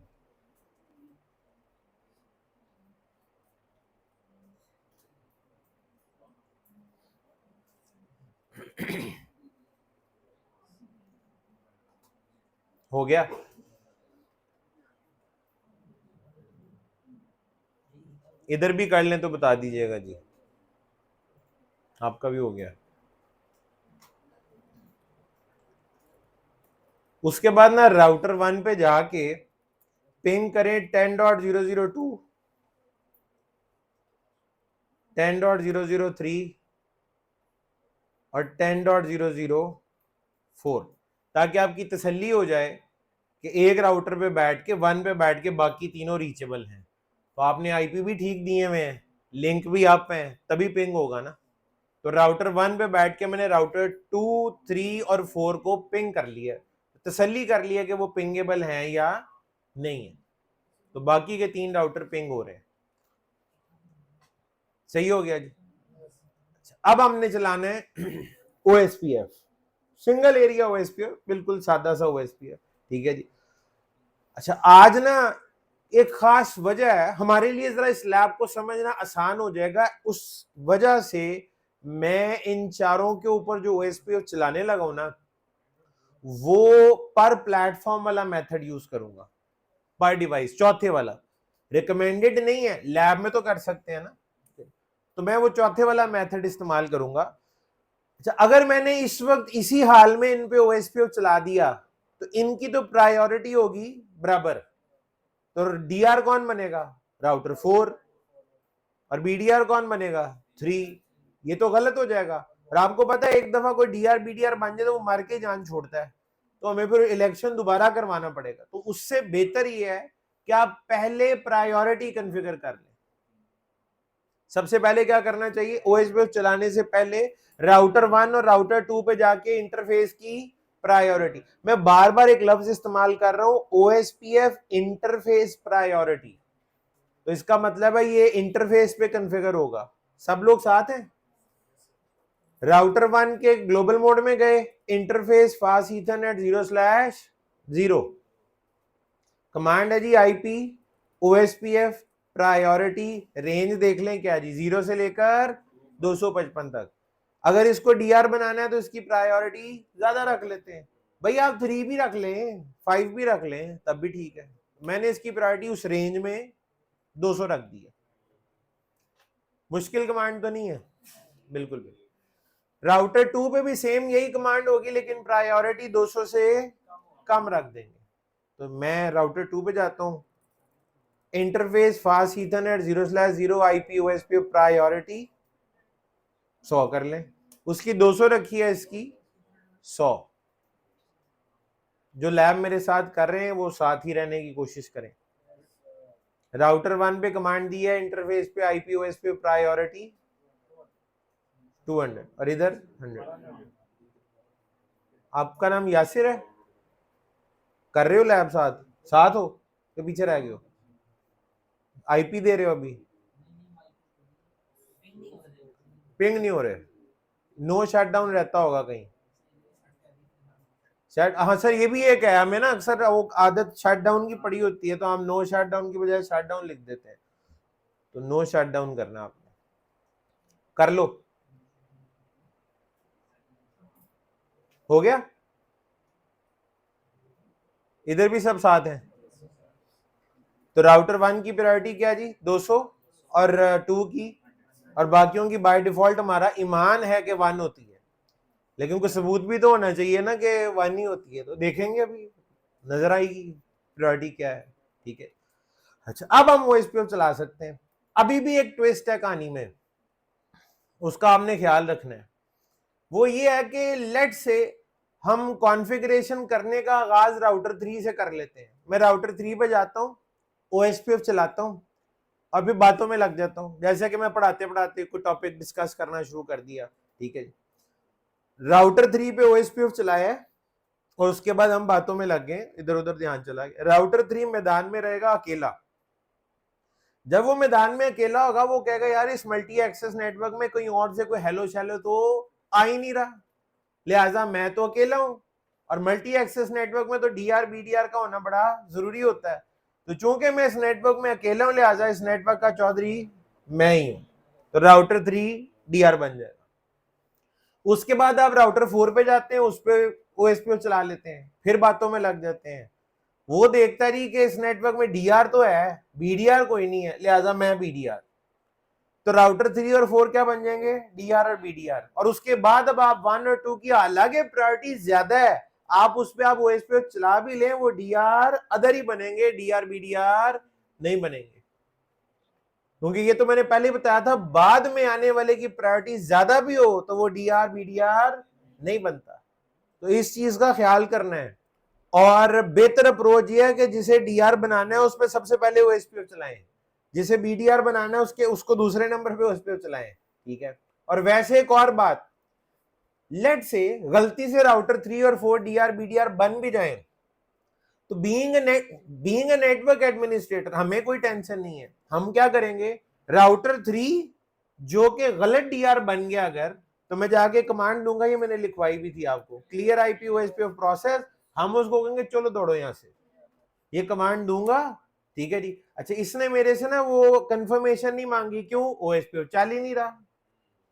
हो गया, इधर भी कर लें तो बता दीजिएगा जी। आपका भी हो गया। उसके बाद ना राउटर 1 पे जाके पिंग करें 10.0.0.2, 10.0.0.3 और 10.0.0.4, ताकि आपकी तसल्ली हो जाए कि एक राउटर पे बैठ के 1 पे बैठ के बाकी तीनों रीचेबल हैं। तो आपने आईपी भी ठीक दिए हुए हैं, लिंक भी आप हैं, तभी पिंग होगा ना। तो राउटर 1 पे बैठ के मैंने राउटर 2, 3 और 4 को पिंग कर लिया, तसल्ली कर लिया कि वो पिंगेबल हैं या नहीं है। तो बाकी के 3 राउटर पिंग हो रहे हैं। सही हो गया जी। अब हमने चलाना है ओएसपीएफ, सिंगल एरिया ओएसपीएफ, बिल्कुल सादा सा ओएसपीएफ, ठीक है जी। अच्छा, आज ना एक खास वजह है हमारे लिए, जरा इस लैब को समझना आसान हो जाएगा, उस वजह से मैं इन चारों के ऊपर जो ओएसपीएफ चलाने लगा हूं ना, वो पर प्लेटफॉर्म वाला मेथड यूज करूंगा, पर डिवाइस, चौथे वाला। रिकमेंडेड नहीं है, लैब में तो कर सकते हैं ना, तो मैं वो चौथे वाला मेथड इस्तेमाल करूंगा। अच्छा, अगर मैंने इस वक्त इसी हाल में इन पे ओएसपीएफ चला दिया तो इनकी तो प्रायोरिटी होगी बराबर, तो डीआर कौन बनेगा? राउटर 4। और बीडीआर कौन बनेगा? 3। ये तो गलत हो जाएगा। और आपको पता है एक दफा कोई डीआर बीडीआर बन जाए तो वो मार के जान छोड़ता है, तो हमें फिर इलेक्शन दोबारा करवाना पड़ेगा। तो उससे बेहतर ये है कि आप पहले प्रायोरिटी कॉन्फ़िगर कर लें। सबसे पहले क्या करना चाहिए? ओएसपीएफ चलाने से पहले राउटर 1 और राउटर 2 पे जाके इंटरफेस की प्रायोरिटी, मैं बार बार एक लफ्ज इस्तेमाल कर रहा हूं, ओएसपीएफ इंटरफेस प्रायोरिटी। तो इसका मतलब है ये इंटरफेस पे कॉन्फ़िगर होगा। सब लोग साथ हैं? राउटर 1 के ग्लोबल मोड में गए, इंटरफेस फास्ट ईथरनेट 0/0। कमांड है जी आईपी ओएसपीएफ प्रायोरिटी रेंज देख लें क्या जी, 0 से लेकर 255 तक। अगर इसको डीआर बनाना है तो इसकी प्रायोरिटी ज्यादा रख लेते हैं। भाई आप 3 भी रख लें, 5 भी रख लें, तब भी ठीक है। मैंने इसकी प्रायोरिटी उस रेंज में 200 रख दी है। मुश्किल कमांड तो नहीं है, बिल्कुल भी। राउटर 2 पे भी सेम यही कमांड होगी, लेकिन प्रायोरिटी 200 से कम रख देंगे। तो मैं राउटर 2 पे जाता हूं, interface fast Ethernet 0/0 IP OSPF priority 100 कर लें। उसकी 200 रखी है, इसकी 100। जो लैब मेरे साथ कर रहे हैं वो साथ ही रहने की कोशिश करें। राउटर 1 पे कमांड दी है, इंटरफेस पे आईपी ओएसपीएफ प्रायोरिटी 200 और इधर 100। आपका नाम यासिर है? कर रहे हो लैब साथ? साथ हो तो पीछे रह गए हो? आईपी दे रहे हो अभी? पिंग नहीं हो रहे? नो शटडाउन रहता होगा कहीं? शट, हाँ सर ये भी एक है, हमें ना अक्सर वो आदत शटडाउन की पड़ी होती है, तो हम नो शटडाउन की बजाय शटडाउन लिख देते हैं। तो नो शटडाउन करना आपने, कर लो। हो गया? इधर भी सब साथ हैं। तो राउटर 1 की प्रायोरिटी क्या जी? 200 और 2 की, और बाकियों की बाय डिफॉल्ट हमारा ईमान है कि 1 होती है, लेकिन कुछ सबूत भी तो होना चाहिए ना कि 1 ही होती है। तो देखेंगे, अभी नजर आएगी प्रायोरिटी क्या है। ठीक है, अच्छा अब हम ओएसपीएफ चला सकते हैं। अभी भी एक ट्विस्ट है कहानी में, उसका आपने ख्याल रखना है। वो ये है कि लेट से हम कॉन्फ़िगरेशन करने का आगाज राउटर 3 से कर लेते हैं। मैं राउटर 3 पे जाता हूँ, ओएसपीएफ चलाता हूँ और फिर बातों में लग जाता हूँ, जैसे कि मैं पढ़ाते पढ़ाते कोई टॉपिक डिस्कस करना शुरू कर दिया। ठीक है, राउटर 3 पे ओएसपीएफ चलाया है और उसके बाद हम बातों में लग गए, इधर उधर ध्यान चला गया। राउटर 3 मैदान में रहेगा अकेला। जब वो मैदान में अकेला होगा वो कहेगा यार इस मल्टी एक्सेस नेटवर्क में कहीं और से कोई हेलो शैलो तो आ ही नहीं रहा, लिहाजा मैं तो अकेला हूं। और मल्टी एक्सेस नेटवर्क में तो डीआर बीडीआर का होना बड़ा जरूरी होता है। तो चूंकि मैं इस नेटवर्क में अकेला हूं, लिहाजा इस नेटवर्क का चौधरी मैं ही हूं। तो राउटर 3 डीआर बन जाएगा। उसके बाद आप राउटर 4 पे जाते हैं, उस पर ओएसपीएफ चला लेते हैं, फिर बातों में लग जाते हैं। वो देखता रही कि इस नेटवर्क में डीआर तो है, बीडीआर कोई नहीं है, लिहाजा मैं बीडीआर। तो राउटर 3 और 4 क्या बन जाएंगे? डीआर और बीडीआर। और उसके बाद अब आप 1 और 2 की हालांकि प्रायोरिटी ज्यादा है, आप उस पे आप ओएसपीएफ चला भी लें, वो डीआर अदर ही बनेंगे, डीआर बीडीआर नहीं बनेंगे। क्योंकि ये तो मैंने पहले बताया था, बाद में आने वाले की प्रायोरिटी ज्यादा भी हो तो वो डीआर बीडीआर नहीं बनता। तो इस चीज का ख्याल करना है। और बेहतर अप्रोच ये है कि जिसे डीआर बनाना है उस पर सबसे पहले ओएसपीएफ चलाएं, जिसे बीडीआर बनाना है उसको दूसरे नंबर पे ओएसपीएफ चलाएं। ठीक है, और वैसे एक और बात, लेट से गलती से राउटर 3 और 4 डीआर बीडीआर बन भी जाए, तो बीइंग अ नेटवर्क एडमिनिस्ट्रेटर हमें कोई टेंशन नहीं है। हम क्या करेंगे, राउटर 3 जो कि गलत डीआर बन गया अगर, तो मैं जाके कमांड दूंगा, ये मैंने लिखवाई भी थी आपको, क्लियर आईपी ओएसपीएफ प्रोसेस। हम उसको कहेंगे चलो दौड़ो यहां से, ये कमांड दूंगा। ठीक है जी, अच्छा इसने मेरे से ना वो कंफर्मेशन नहीं मांगी, क्यों? ओएसपीएफ चल ही नहीं रहा।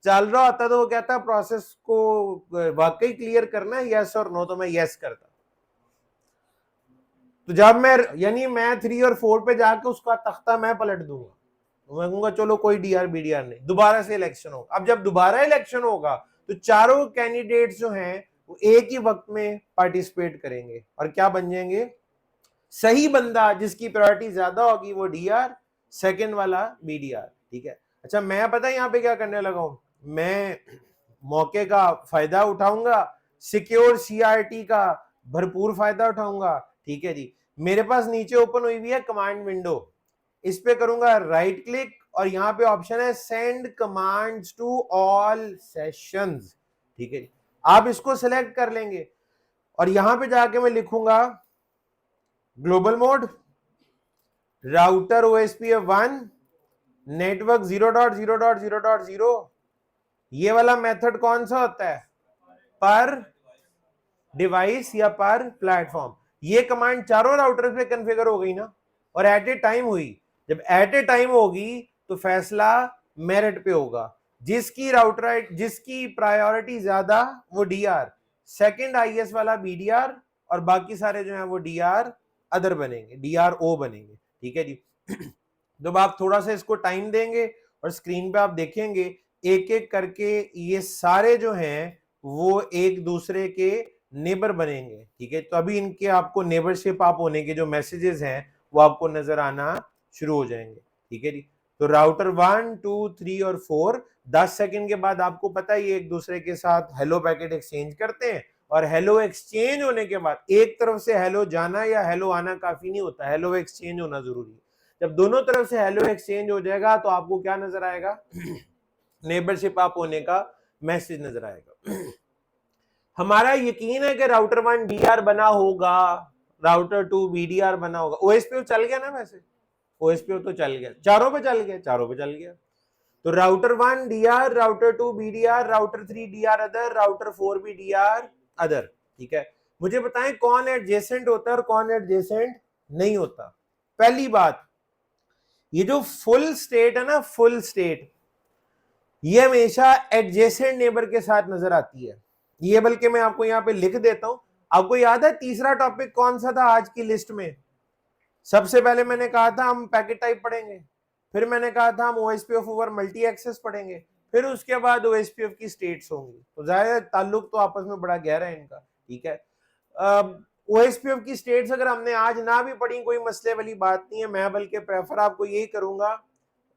चल रहा होता तो वो कहता प्रोसेस को वाकई क्लियर करना है, यस और नो, तो मैं यस करता। तो जब मैं यानी मैं 3 और 4 पे जाकर उसका तख्ता मैं पलट दूंगा, मैं कहूंगा चलो कोई डीआर बीडीआर नहीं, दोबारा से इलेक्शन होगा। अब जब दोबारा इलेक्शन होगा तो चारों कैंडिडेट्स जो हैं वो एक ही वक्त में पार्टिसिपेट करेंगे और क्या बन जाएंगे? सही बंदा जिसकी प्रायोरिटी ज्यादा होगी वो डीआर, सेकंड वाला बीडीआर, ठीक है। अच्छा मैं पता है यहाँ पे क्या करने लगा हूं, मैं मौके का फायदा उठाऊंगा, सिक्योर सीआरटी का भरपूर फायदा उठाऊंगा, ठीक है जी। मेरे पास नीचे ओपन हुई हुई है कमांड विंडो, इस पे करूंगा राइट क्लिक और यहाँ पे ऑप्शन है send commands to all sessions, ठीक है। आप इसको सिलेक्ट कर लेंगे और यहां पे जाके मैं लिखूंगा global mode router OSPF 1 network 0.0.0.0, ये वाला मेथड कौन सा होता है, पर डिवाइस या पर प्लेटफॉर्म। ये कमांड चारों राउटर पे कॉन्फ़िगर हो गई ना, और एट ए टाइम हुई। जब एट ए टाइम होगी तो फैसला मेरिट पे होगा, जिसकी राउटर जिसकी प्रायोरिटी ज्यादा वो डीआर, सेकंड आईएस वाला बीडीआर, और बाकी सारे जो है वो डीआर अदर बनेंगे, डीआरओ बनेंगे, ठीक है जी। जब आप थोड़ा सा इसको टाइम देंगे और स्क्रीन पे आप देखेंगे एक एक करके ये सारे जो हैं वो एक दूसरे के नेबर बनेंगे, ठीक है। तो अभी इनके आपको नेबरशिप आप होने के जो मैसेजेस हैं वो आपको नजर आना शुरू हो जाएंगे, ठीक है जी। तो राउटर 1 2 3 और 4 10 सेकंड के बाद आपको पता है ये एक दूसरे के साथ हेलो पैकेट एक्सचेंज करते हैं, और हेलो एक्सचेंज होने के बाद एक तरफ से हेलो जाना या हेलो आना काफी नहीं होता, हेलो एक्सचेंज होना जरूरी है। जब दोनों तरफ से हेलो एक्सचेंज हो जाएगा तो आपको क्या नजर आएगा, नेबरशिप आप होने का मैसेज नजर आएगा। हमारा यकीन है कि राउटर 1 डीआर बना होगा, राउटर 2 बीडीआर बना होगा। ओएसपीओ चल गया ना, वैसे ओएसपीओ तो चल गया, चारों पे चल गया, चारों पे चल गया। तो router 1 DR, router 2 BDR, router 3 DR other, router 4 भी डीआर अदर, ठीक है। मुझे बताएं कौन एडजेसेंट होता है और कौन एडजेसेंट नहीं होता। पहली बात, ये जो फुल स्टेट है ना, फुल स्टेट, ये हमेशा एडजेसेंट नेबर के साथ नजर आती है। ये बल्कि मैं आपको यहां पे लिख देता हूं। आपको याद है तीसरा टॉपिक कौन सा था आज की लिस्ट में? सबसे पहले मैंने कहा था हम पैकेट टाइप पढ़ेंगे, फिर मैंने कहा था हम ओएसपीएफ ओवर मल्टी एक्सेस पढ़ेंगे, फिर उसके बाद ओएसपीएफ की स्टेट्स होंगी। तो जाहिर ताल्लुक तो आपस में बड़ा गहरा है इनका, ठीक है। ओएसपीएफ की स्टेट्स अगर हमने आज ना भी पढ़ी कोई मसले वाली बात नहीं है, मैं बल्कि प्रेफर आपको यही करूंगा,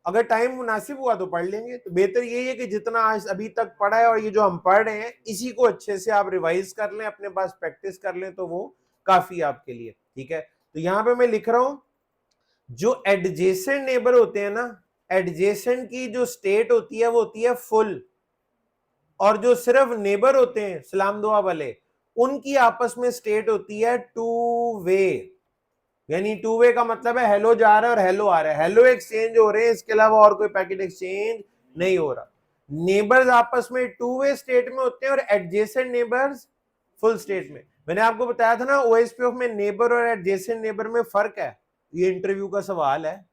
अगर टाइम मुनासिब हुआ तो पढ़ लेंगे। तो बेहतर यही है कि जितना आज अभी तक पढ़ा है और ये जो हम पढ़ रहे हैं इसी को अच्छे से आप रिवाइज कर लें, अपने पास प्रैक्टिस कर लें, तो वो काफी आपके लिए, ठीक है। तो यहां पे मैं लिख रहा हूं जो एडजेसेंट नेबर होते हैं ना, एडजेसेंट की जो स्टेट होती है वो होती है फुल, और जो सिर्फ नेबर होते हैं सलाम दुआ वाले उनकी आपस में स्टेट होती है टू वे। यानी टू वे का मतलब है हेलो जा रहा है और हेलो आ रहा है, हेलो एक्सचेंज हो रहे हैं, इसके अलावा और कोई पैकेट एक्सचेंज नहीं हो रहा। नेबर्स आपस में टू वे स्टेट में होते हैं और एडजेसेंट नेबर्स फुल स्टेट में। मैंने आपको बताया था ना ओएसपीएफ में नेबर और एडजेसेंट नेबर में फर्क है, ये इंटरव्यू का सवाल है।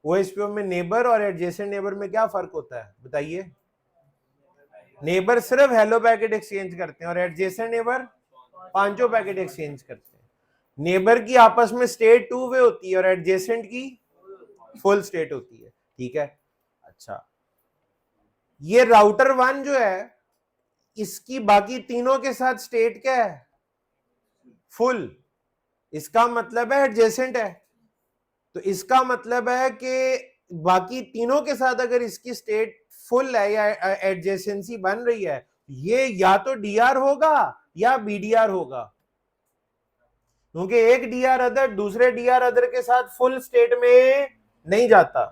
ओएसपीएफ में नेबर और एडजेसेंट नेबर में क्या फर्क होता है बताइए? नेबर सिर्फ हेलो पैकेट एक्सचेंज करते हैं और एडजेसेंट नेबर पांचों पैकेट एक्सचेंज करते हैं। नेबर की आपस में स्टेट टू वे होती है और एडजेसेंट की फुल स्टेट होती है, ठीक है। अच्छा, ये राउटर 1 जो है इसकी बाकी तीनों के साथ स्टेट क्या है? फुल। इसका मतलब है एडजेसेंट है, तो इसका मतलब है कि बाकी तीनों के साथ अगर इसकी स्टेट फुल है या एडजेसेंसी बन रही है, ये या तो डीआर होगा या बीडीआर होगा, क्योंकि एक डीआर अदर दूसरे डीआर अदर के साथ फुल स्टेट में नहीं जाता।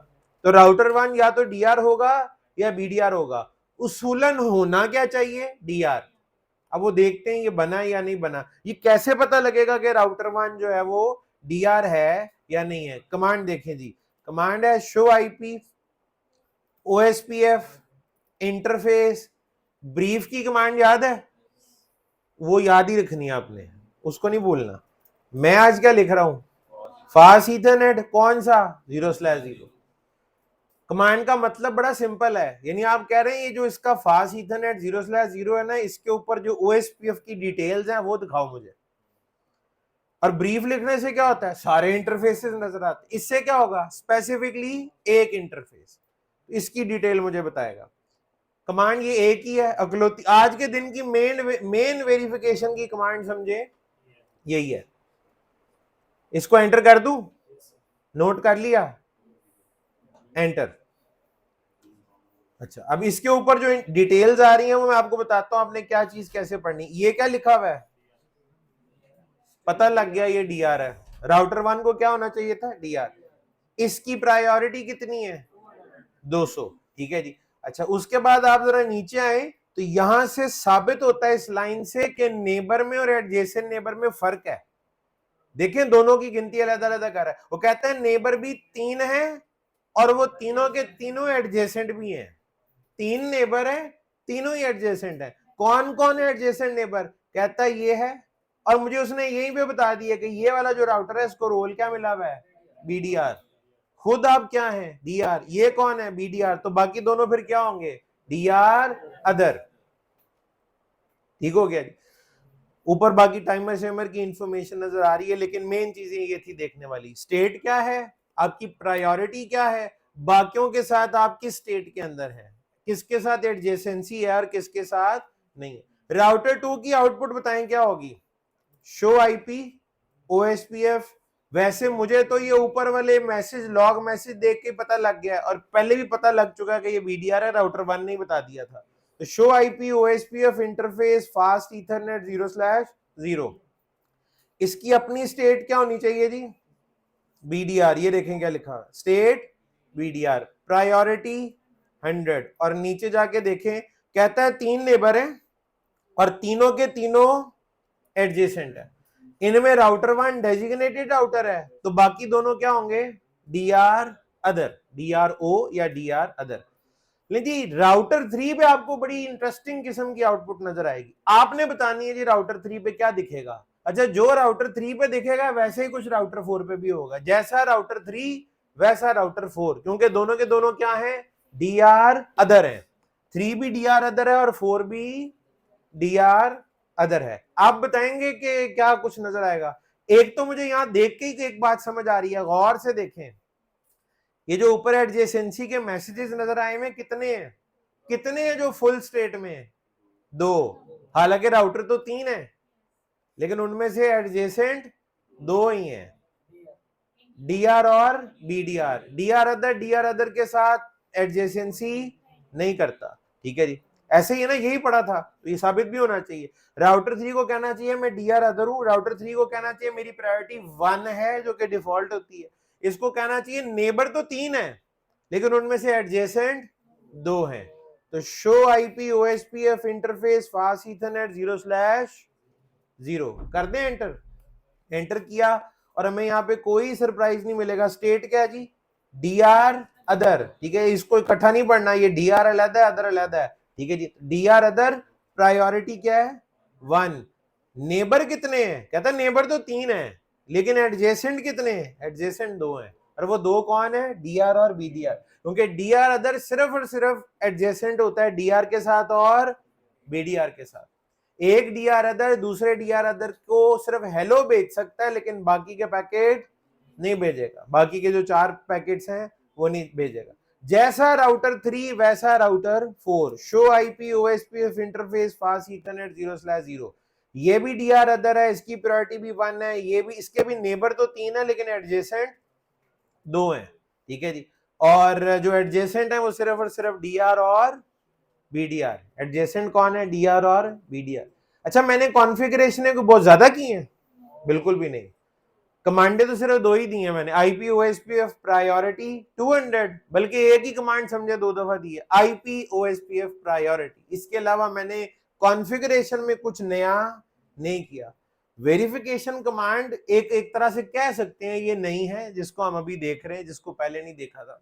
तो राउटर 1 या तो डीआर होगा या बीडीआर होगा। उसूलन होना क्या चाहिए? डीआर। अब वो देखते हैं ये बना या नहीं बना। ये कैसे पता लगेगा कि राउटर 1 जो है वो डीआर है या नहीं है? कमांड देखें जी, कमांड है show IP OSPF interface brief की कमांड याद है? वो याद ही रखनी है आपने, उसको नहीं भूलना। मैं आज क्या लिख रहा हूं? फास्ट ईथरनेट कौन सा? 0/0। कमांड का मतलब बड़ा सिंपल है, यानी आप कह रहे हैं ये जो इसका फास्ट ईथरनेट 0/0 है ना, इसके ऊपर जो ओएसपीएफ की डिटेल्स हैं वो दिखाओ मुझे। और ब्रीफ लिखने से क्या होता है? सारे इंटरफेसेस नजर आते हैं। इससे क्या होगा? स्पेसिफिकली एक इंटरफेस, इसकी डिटेल मुझे बताएगा। कमांड ये एक ही है, अगलोती आज के दिन की मेन वेरिफिकेशन की कमांड समझे यही है। इसको एंटर कर दूं, नोट कर लिया, एंटर। अच्छा, अब इसके ऊपर जो डिटेल्स आ रही हैं वो मैं आपको बताता हूं आपने क्या चीज कैसे पढ़नी। ये क्या लिखा हुआ है, पता लग गया ये डीआर है। राउटर 1 को क्या होना चाहिए था, डीआर। इसकी प्रायोरिटी कितनी है, 200, ठीक है जी। अच्छा, उसके बाद आप जरा नीचे आए तो यहां से साबित होता है इस लाइन से कि नेबर में और एडजेसेंट नेबर में फर्क है। देखें दोनों की गिनती अलग अलग कर रहा है। वो कहता है नेबर भी 3 है और वो तीनों के तीनों एडजेसेंट भी हैं। 3 नेबर है, तीनों ही एडजेसेंट है। कौन कौन है एडजेसेंट नेबर, कहता है ये है, और मुझे उसने यहीं पे बता दिया कि ये वाला जो राउटर है इसको रोल क्या मिला हुआ है, बीडीआर। खुद आप क्या है, डीआर। ये कौन है, बीडीआर। तो बाकी दोनों फिर क्या होंगे, डीआर अदर। ठीक हो गया जी। ऊपर बाकी टाइमर शेमर की इंफॉर्मेशन नजर आ रही है, लेकिन मेन चीजें ये थी देखने वाली। स्टेट क्या है, आपकी प्रायोरिटी क्या है, बाकियों के साथ आप किस स्टेट के अंदर है, किसके साथ एडजेसेंसी है और किसके साथ नहीं है। राउटर 2 की आउटपुट बताएं क्या होगी, शो आईपी ओएसपीएफ। वैसे मुझे तो ये ऊपर वाले मैसेज लॉग मैसेज देख के पता लग गया, और पहले भी पता लग चुका है कि ये बीडीआर है, राउटर 1 ने बता दिया था। तो show IP OSPF interface fast Ethernet 0/0। इसकी अपनी स्टेट क्या होनी चाहिए जी, बीडीआर। ये देखें क्या लिखा, स्टेट बीडीआर, प्रायोरिटी 100। और नीचे जाके देखें, कहता है 3 नेबर है और तीनों के तीनों एडजेसेंट है। इनमें राउटर 1 डेजिग्नेटेड राउटर है, तो बाकी दोनों क्या होंगे, डीआर अदर, डीआरओ या डीआर अदर। लेकिन जी राउटर 3 पे आपको बड़ी इंटरेस्टिंग किस्म की आउटपुट नजर आएगी। आपने बतानी है जी राउटर 3 पे क्या दिखेगा। अच्छा, जो राउटर 3 पे दिखेगा वैसे ही कुछ राउटर 4 पे भी होगा, जैसा राउटर 3 वैसा राउटर 4, क्योंकि दोनों के दोनों क्या है, डीआर अदर है। 3 भी डीआर अदर है और 4 भी डीआर अदर है। आप बताएंगे कि क्या कुछ नजर आएगा। एक तो मुझे यहां देख के ही एक बात समझ आ रही है, गौर से देखें, ये जो ऊपर एडजेसेंसी के मैसेजेस नजर आए हुए कितने हैं, कितने हैं जो फुल स्टेट में है, 2। हालांकि राउटर तो 3 है, लेकिन उनमें से एडजेसेंट 2 ही हैं, डीआर और बीडीआर। डीआर अदर के साथ एडजेसेंसी नहीं करता, ठीक है जी। ऐसे ही है ना, यही पढ़ा था, तो ये साबित भी होना चाहिए। राउटर 3 को कहना चाहिए मैं डीआर अदर हूं, राउटर 3 को कहना चाहिए मेरी प्रायोरिटी 1 है जो कि डिफॉल्ट होती है। इसको कहना चाहिए नेबर तो 3 है लेकिन उनमें से एडजेसेंट 2 हैं। तो show IP OSPF interface fast Ethernet 0/0 कर दें एंटर। एंटर किया और हमें यहाँ पे कोई सरप्राइज नहीं मिलेगा। स्टेट क्या है जी, डीआर अदर, ठीक है। इसको इकट्ठा नहीं पढ़ना, ये डीआर अलग है अदर अलग है, ठीक है जी। डीआर अदर, प्रायोरिटी क्या है, 1। नेबर कितने हैं, कहता है नेबर तो 3 है लेकिन एडजेसेंट कितने हैं, एडजेसेंट 2 हैं। और वो 2 कौन है, डीआर और बीडीआर, क्योंकि डीआर अदर सिर्फ और सिर्फ एडजेसेंट होता है डीआर के साथ और बीडीआर के साथ। एक डीआर अदर दूसरे डीआर अदर को सिर्फ हेलो भेज सकता है लेकिन बाकी के पैकेट नहीं भेजेगा, बाकी के जो 4 पैकेट्स हैं वो नहीं भेजेगा। जैसा राउटर 3 वैसा router 4, show IP OSPF interface fast Ethernet 0/0। ये भी डीआर अदर है, इसकी प्रायोरिटी भी 1 है, ये भी, इसके भी नेबर तो 3 है लेकिन एडजेसेंट 2 है, ठीक है जी। और जो एडजेसेंट है वो सिर्फ और सिर्फ डीआर और बीडीआर। एडजेसेंट कौन है, डीआर और बीडीआर। अच्छा, मैंने कॉन्फ़िगरेशन को बहुत ज्यादा की है, बिल्कुल भी नहीं। कमांडें तो सिर्फ 2 ही दी है मैंने, आईपी ओएसपीएफ प्रायोरिटी 200, बल्कि एक ही कमांड समझे 2 दफा दी है, आईपी ओएसपीएफ प्रायोरिटी। इसके अलावा मैंने कॉन्फ़िगरेशन में कुछ नया नहीं किया। वेरिफिकेशन कमांड एक तरह से कह सकते हैं ये नहीं है, जिसको हम अभी देख रहे हैं, जिसको पहले नहीं देखा था।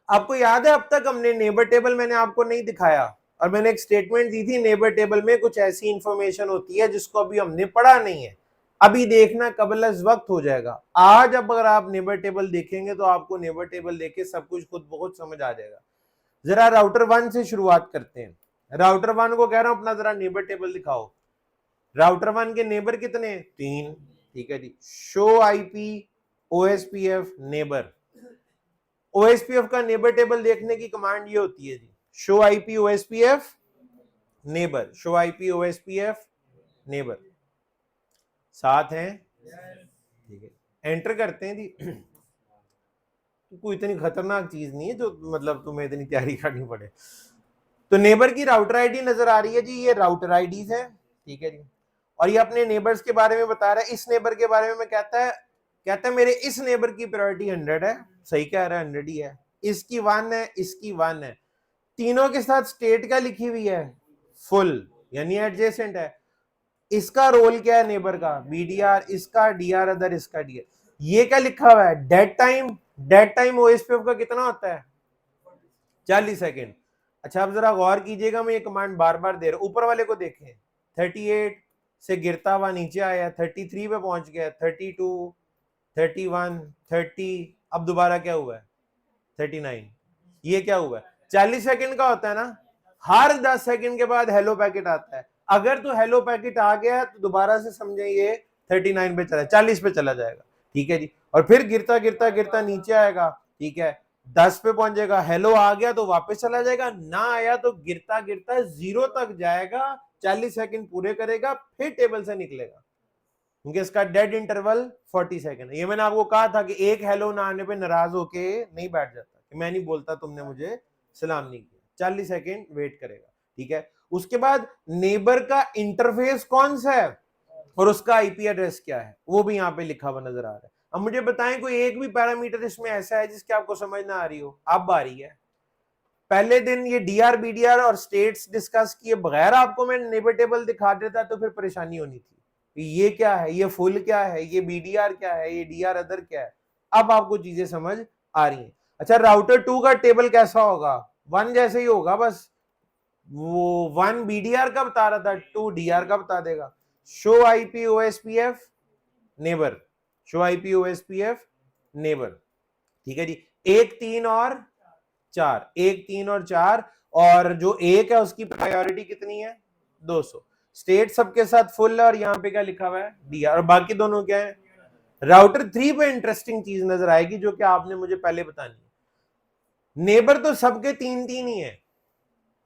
आपको याद है अब तक हमने नेबर टेबल मैंने आपको नहीं दिखाया, और मैंने एक स्टेटमेंट दी थी नेबर टेबल में कुछ ऐसी इंफॉर्मेशन होती है जिसको अभी हमने पढ़ा नहीं है, अभी देखना कबल अज़ वक्त हो जाएगा। आज अब अगर आप नेबर टेबल देखेंगे तो आपको नेबर टेबल देख के सब कुछ खुद बहुत समझ आ जाएगा। जरा राउटर 1 से शुरुआत करते हैं। राउटर 1 को कह रहा हूं अपना जरा नेबर टेबल दिखाओ। राउटर 1 के नेबर कितने, 3, ठीक है जी। Show IP OSPF neighbour, OSPF का नेबर टेबल देखने की कमांड ये होती है जी, show IP OSPF neighbour, show IP OSPF neighbour. साथ हैं, ठीक है। एंटर करते हैं जी। कोई इतनी खतरनाक चीज नहीं है जो मतलब तुम्हें इतनी तैयारी करनी पड़े। तो नेबर की राउटर आईडी नजर आ रही है जी, ये राउटर आईडीज है, ठीक है जी। और ये अपने नेबर्स के बारे में बता रहा है। इस नेबर के बारे में कहता है मेरे इस नेबर की प्रायोरिटी 100 है, सही कह रहा है, 100 ही है। इसकी 1 है, इसकी 1 है, तीनों के साथ स्टेट का लिखी हुई है फुल, यानी एडजेसेंट है। इसका रोल क्या है नेबर का, बीडीआर, इसका डीआर अदर, इसका डीआर। ये क्या लिखा हुआ है, dead time. Dead time OSPF का कितना होता है, 40 सेकेंड। अच्छा अब जरा गौर कीजिएगा, मैं ये कमांड बार बार दे रहा हूं, ऊपर वाले को देखें, 38 से गिरता हुआ नीचे आया, 33 पे पहुंच गया, 32, 31, 30, अब दोबारा क्या हुआ है 39। ये क्या हुआ है, 40 सेकंड का होता है ना, हर 10 सेकंड के बाद हेलो पैकेट आता है। अगर तो हेलो पैकेट आ गया तो दोबारा से समझे ये 39 पे चला, 40 पे चला जाएगा, ठीक है जी। और फिर गिरता गिरता गिरता नीचे आएगा, ठीक है, 10 पे पहुंचेगा, हेलो आ गया तो वापस चला जाएगा, ना आया तो गिरता गिरता 0 तक जाएगा, 40 सेकंड पूरे करेगा, फिर टेबल से निकलेगा, क्योंकि इसका डेड इंटरवल 40 सेकंड। ये मैंने आपको कहा था कि एक हेलो ना आने पे नाराज होके नहीं बैठ जाता कि मैं नहीं बोलता, तुमने मुझे सलाम नहीं किया, 40 सेकंड वेट करेगा, ठीक है। उसके बाद नेबर का इंटरफेस कौन सा है और उसका आईपी एड्रेस क्या है, वो भी यहाँ पे लिखा हुआ नजर आ रहा है। अब मुझे बताएं कोई एक भी पैरामीटर इसमें ऐसा है जिसकी आपको समझ ना आ रही हो, अब आ रही है। पहले दिन ये डीआर बीडीआर और स्टेट्स डिस्कस किए बगैर आपको मैं नेबर टेबल दिखा देता तो फिर परेशानी होनी थी, ये क्या है, ये फुल क्या है, ये बीडीआर क्या है, ये डीआर अदर क्या है। अब आपको चीजें समझ आ रही हैं। अच्छा राउटर 2 का टेबल कैसा होगा, 1 जैसे ही होगा, बस वो 1 बीडीआर का बता रहा था, 2 डीआर का बता देगा। Show IP OSPF neighbour, show IP OSPF neighbour, ठीक है जी। 1 3 और 4, 1 3 और 4, और जो 1 है उसकी प्रायोरिटी कितनी है 200। स्टेट सबके साथ फुल है और यहाँ पे क्या लिखा हुआ है डीआर, और बाकी दोनों क्या है। राउटर 3 पे इंटरेस्टिंग चीज नजर आएगी जो कि आपने मुझे पहले बतानी है। नेबर तो सबके 3 3 ही है,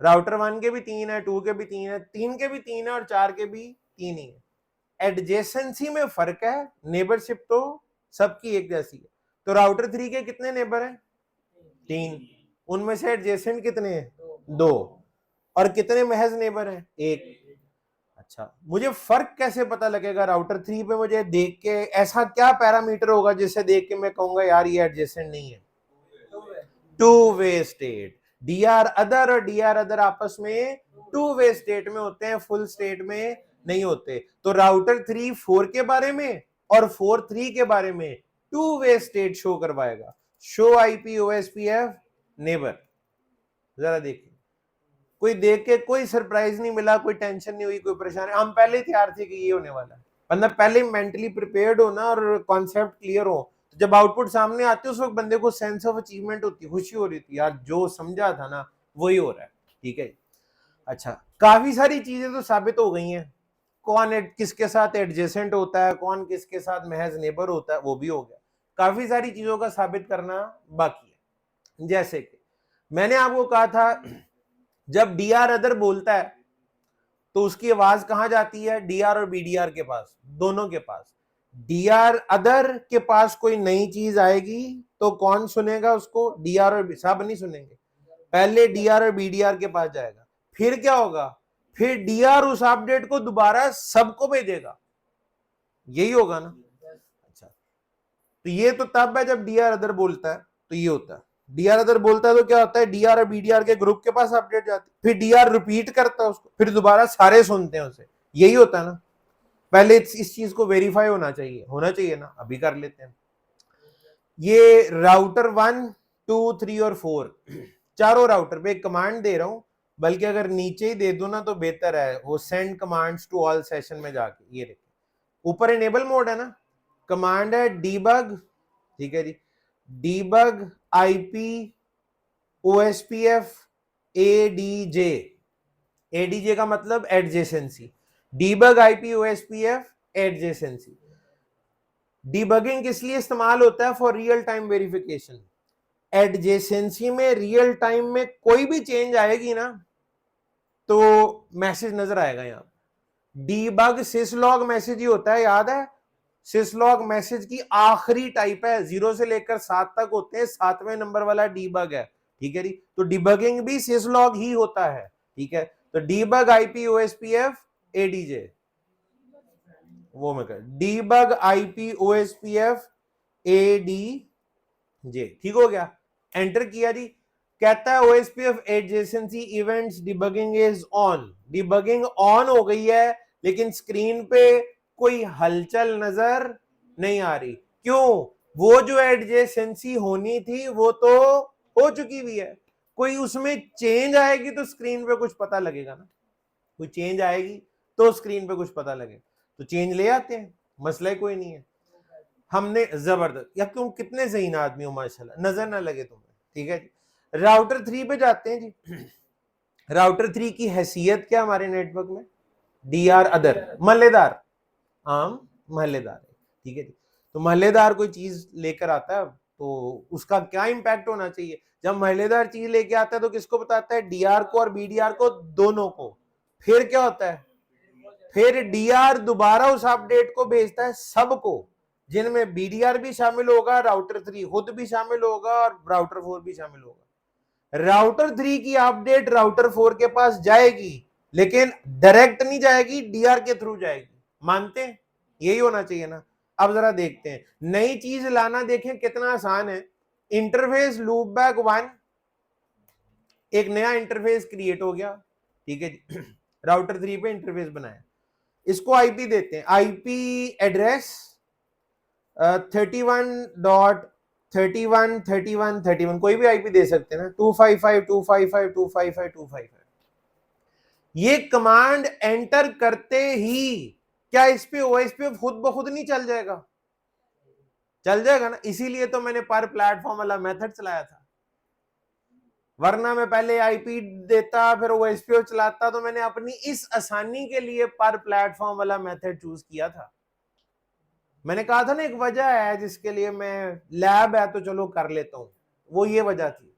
राउटर 1 के भी 3 है, 2 के भी 3 है, 3 के भी 3 है और 4 के भी 3 ही है। एडजेसेंसी में फर्क है, नेबरशिप तो सबकी एक जैसी है। तो राउटर 3 के कितने नेबर हैं 3, उनमें से एडजेसेंट कितने हैं 2, और कितने महज नेबर हैं 1। अच्छा मुझे फर्क कैसे पता लगेगा राउटर 3 पे, मुझे देख के ऐसा क्या पैरामीटर होगा जिससे देख के मैं कहूंगा यार ये एडजेसेंट नहीं है, two way state. D R other और डीआर अदर आपस में टू वे स्टेट में होते हैं, फुल स्टेट में नहीं होते। तो राउटर 3 4 के बारे में और 4 3 के बारे में टू वे स्टेट शो करवाएगा। शो आईपी ओएसपीएफ नेबर, जरा देखिए, कोई देख के कोई सरप्राइज नहीं मिला, कोई टेंशन नहीं हुई, कोई परेशानी, हम पहले ही तैयार थे कि ये होने वाला है। बंदा पहले मेंटली प्रिपेयर्ड हो ना और कॉन्सेप्ट क्लियर हो, तो जब आउटपुट सामने आते उस वक्त बंदे को सेंस ऑफ अचीवमेंट होती, खुशी हो रही थी यार जो समझा था ना वही हो रहा है, ठीक है। अच्छा काफी सारी चीजें तो साबित हो गई हैं, कौन किसके साथ एडजेसेंट होता है, कौन किसके साथ महज नेबर होता है, वो भी हो गया। काफी सारी चीजों का साबित करना बाकी है, जैसे कि मैंने आपको कहा था जब डीआर अदर बोलता है तो उसकी आवाज कहां जाती है, डीआर और बीडीआर के पास, दोनों के पास। डीआर अदर के पास कोई नई चीज आएगी तो कौन सुनेगा उसको, डीआर और सब नहीं सुनेंगे, पहले डीआर और बीडीआर के पास जाएगा, फिर क्या होगा, फिर डीआर उस अपडेट को दोबारा सबको भेजेगा, यही होगा ना। अच्छा तो ये तो तब है जब डीआर अदर बोलता है तो ये होता है, डीआर अदर बोलता है तो क्या होता है, डीआर और बीडीआर के ग्रुप के पास अपडेट जाती है, फिर डीआर रिपीट करता है उसको, फिर दोबारा सारे सुनते हैं उसे, यही होता है ना। पहले इस चीज को वेरीफाई होना चाहिए ना, अभी कर लेते हैं। ये राउटर 1 2 3 और 4 चारों राउटर पे एक कमांड दे रहा हूं, बल्कि अगर नीचे ही दे दो ना तो बेहतर है, वो send commands to all session में जाके, ये देखिए ऊपर इनेबल मोड है ना, कमांड है डीबग, ठीक है जी, debug IP OSPF ADJ, ADJ का मतलब adjacency, debug IP OSPF adjacency. Debugging किस लिए इस्तेमाल होता है, for real time verification. Adjacency में रियल टाइम में कोई भी चेंज आएगी ना तो मैसेज नजर आएगा, यहां डीबग सिसलॉग मैसेज ही होता है, याद है, सिसलॉग मैसेज की आखिरी टाइप है, 0 से लेकर 7 तक होते हैं, 7वें नंबर वाला डीबग है, ठीक है जी। तो डिबगिंग भी सिसलॉग ही होता है, ठीक है। तो डीबग आईपी ओएसपीएफ एडीजे, वो मैं कर डीबग आईपी ओएसपीएफ एडीजे, ठीक हो गया। एंटर किया जी, कहता है OSPF adjacency events debugging is on, debugging on हो गई है, लेकिन स्क्रीन पे कोई हलचल नजर नहीं आ रही। क्यों? वो जो एडजेसेंसी होनी थी वो तो हो चुकी हुई है, कोई उसमें चेंज आएगी तो स्क्रीन पे कुछ पता लगेगा ना, कोई चेंज आएगी तो स्क्रीन पे कुछ पता लगे, तो चेंज ले आते हैं, मसला ही कोई नहीं है। हमने जबरदस्त, या तुम कितने ज़हीन आदमी हो माशाल्लाह, नजर ना लगे तुम्हें, ठीक है जी। राउटर 3 पे जाते हैं जी। राउटर 3 की हैसियत क्या हमारे नेटवर्क में? डीआर अदर, मल्लेदार, आम महल्लेदार है, ठीक है जी। तो महल्लेदार कोई चीज लेकर आता है तो उसका क्या इंपैक्ट होना चाहिए? जब महल्लेदार चीज लेके आता है तो किसको बताता है? डीआर को और बीडीआर को, दोनों को। फिर क्या होता है? फिर डीआर दोबारा उस अपडेट को भेजता है सबको, जिनमें बीडीआर भी शामिल होगा, राउटर 3 खुद भी शामिल होगा और राउटर 4 भी शामिल होगा। राउटर 3 की अपडेट राउटर 4 के पास जाएगी, लेकिन डायरेक्ट नहीं जाएगी, डीआर के थ्रू जाएगी। मानते हैं? यही होना चाहिए ना। अब जरा देखते हैं नई चीज लाना, देखें कितना आसान है। इंटरफेस लूपबैक 1, एक नया इंटरफेस क्रिएट हो गया, ठीक है जी। राउटर 3 पे इंटरफेस बनाया, इसको आईपी देते हैं, आईपी एड्रेस 31.31.31.31, कोई भी आईपी दे सकते हैं ना, 255.255.255.255। ये कमांड एंटर करते ही क्या इस पे ओएस पे खुद ब खुद नहीं चल जाएगा? चल जाएगा ना, इसीलिए तो मैंने पर प्लेटफॉर्म वाला मेथड चलाया था, वरना मैं पहले आईपी देता फिर ओएसपीओ चलाता, तो मैंने अपनी इस आसानी के लिए पर प्लेटफॉर्म वाला मेथड चूज किया था। मैंने कहा था ना एक वजह है जिसके लिए मैं, लैब है तो चलो कर लेता हूं, वो ये वजह थी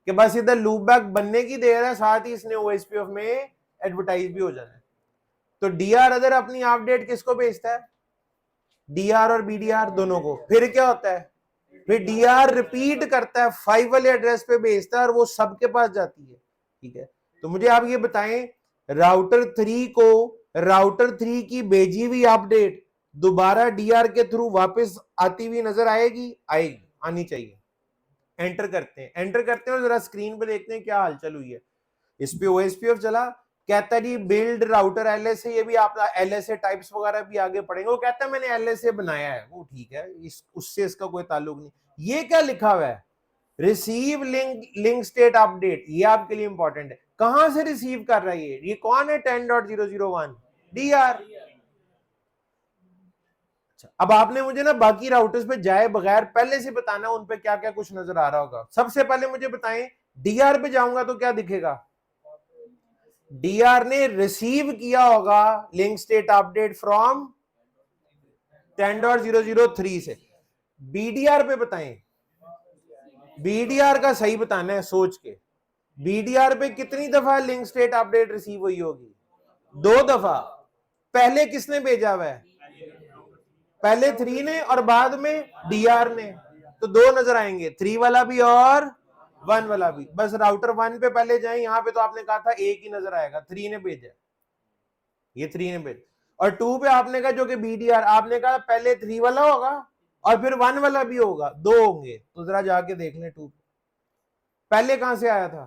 कि बस इधर लूपबैक बनने की देर है, साथ ही इसने ओएसपीएफ में एडवर्टाइज भी हो जाना है। तो डीआर अदर अपनी अपडेट किसको भेजता है? डीआर और बीडीआर दोनों को। फिर क्या होता है? फिर डीआर रिपीट करता है, 5 वाले एड्रेस पे भेजता है और वो सबके पास जाती है, ठीक है। तो मुझे आप ये बताएं, राउटर 3 को राउटर 3 की भेजी हुई अपडेट दोबारा डीआर के थ्रू वापस आती हुई नजर आएगी? आएगी, आनी चाहिए। एंटर करते हैं, एंटर करते हैं और जरा स्क्रीन पे देखते हैं क्या हालचाल हुई है। इस पे ओएसपीएफ चला, कहता जी बिल्ड राउटर एलएसए, ये भी आप एलएसए टाइप्स वगैरह भी आगे पढ़ेंगे। वो कहता है मैंने एलएसए बनाया है, वो ठीक है, उससे इसका कोई ताल्लुक नहीं। ये क्या लिखा हुआ है? रिसीव लिंक स्टेट अपडेट, ये आपके लिए इंपॉर्टेंट है। कहां से रिसीव कर रहा है ये कौन है? 10.001 डीआर। अच्छा, अब आपने मुझे ना बाकी राउटर्स पे जाए बगैर पहले से बताना उन पे क्या क्या कुछ नजर आ रहा होगा। सबसे पहले मुझे बताएं, डीआर पे जाऊंगा तो क्या दिखेगा? डीआर ने रिसीव किया होगा लिंक स्टेट अपडेट फ्रॉम 10.003 से। बीडीआर पे बताएं, बीडीआर का सही बताना है सोच के। बीडीआर पे कितनी दफा लिंक स्टेट अपडेट रिसीव हुई होगी? 2 दफा। पहले किसने भेजा हुआ है? पहले 3 ने और बाद में डीआर ने, तो 2 नजर आएंगे, 3 वाला भी और 1 वाला भी। बस राउटर 1 पे पहले जाए, यहां पे तो आपने कहा था एक ही नजर आएगा, 3 ने भेजा, ये 3 ने भेजा। और 2 पे आपने कहा जो कि बीडीआर, आपने कहा पहले 3 वाला होगा और फिर 1 वाला भी होगा, 2 होंगे। तो जरा जाके देख लें 2 पहले कहां से आया था,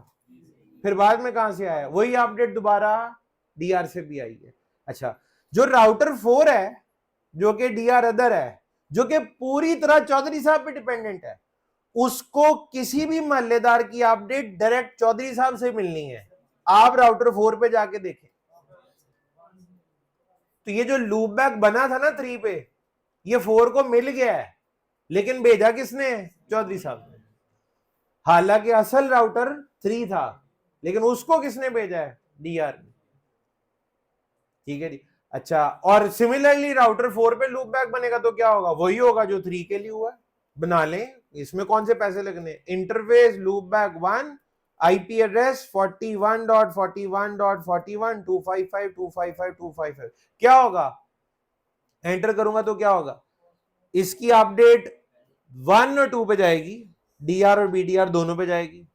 फिर बाद में कहां से आया, वही अपडेट दोबारा डीआर से भी आई है। अच्छा, जो राउटर 4 है जो कि डीआर अदर है, जो कि पूरी तरह चौधरी साहब पे डिपेंडेंट है, उसको किसी भी महल्लेदार की अपडेट डायरेक्ट चौधरी साहब से मिलनी है। आप राउटर 4 पे जाके देखें, तो ये जो लूपबैक बना था ना 3 पे, ये 4 को मिल गया है, लेकिन भेजा किसने? चौधरी साहब ने। हालांकि असल राउटर 3 था, लेकिन उसको किसने भेजा है? डीआर ने, ठीक है जी। अच्छा, और सिमिलरली राउटर 4 पे लूपबैक बनेगा तो क्या होगा? वही होगा जो 3 के लिए हुआ है। बना लें, इसमें कौन से पैसे लगने? Interface loopback 1, IP address 41.41.41 255.255.255। क्या होगा? एंटर करूंगा तो क्या होगा? इसकी अपडेट 1 और 2 पे जाएगी, डीआर और बीडीआर दोनों पे जाएगी।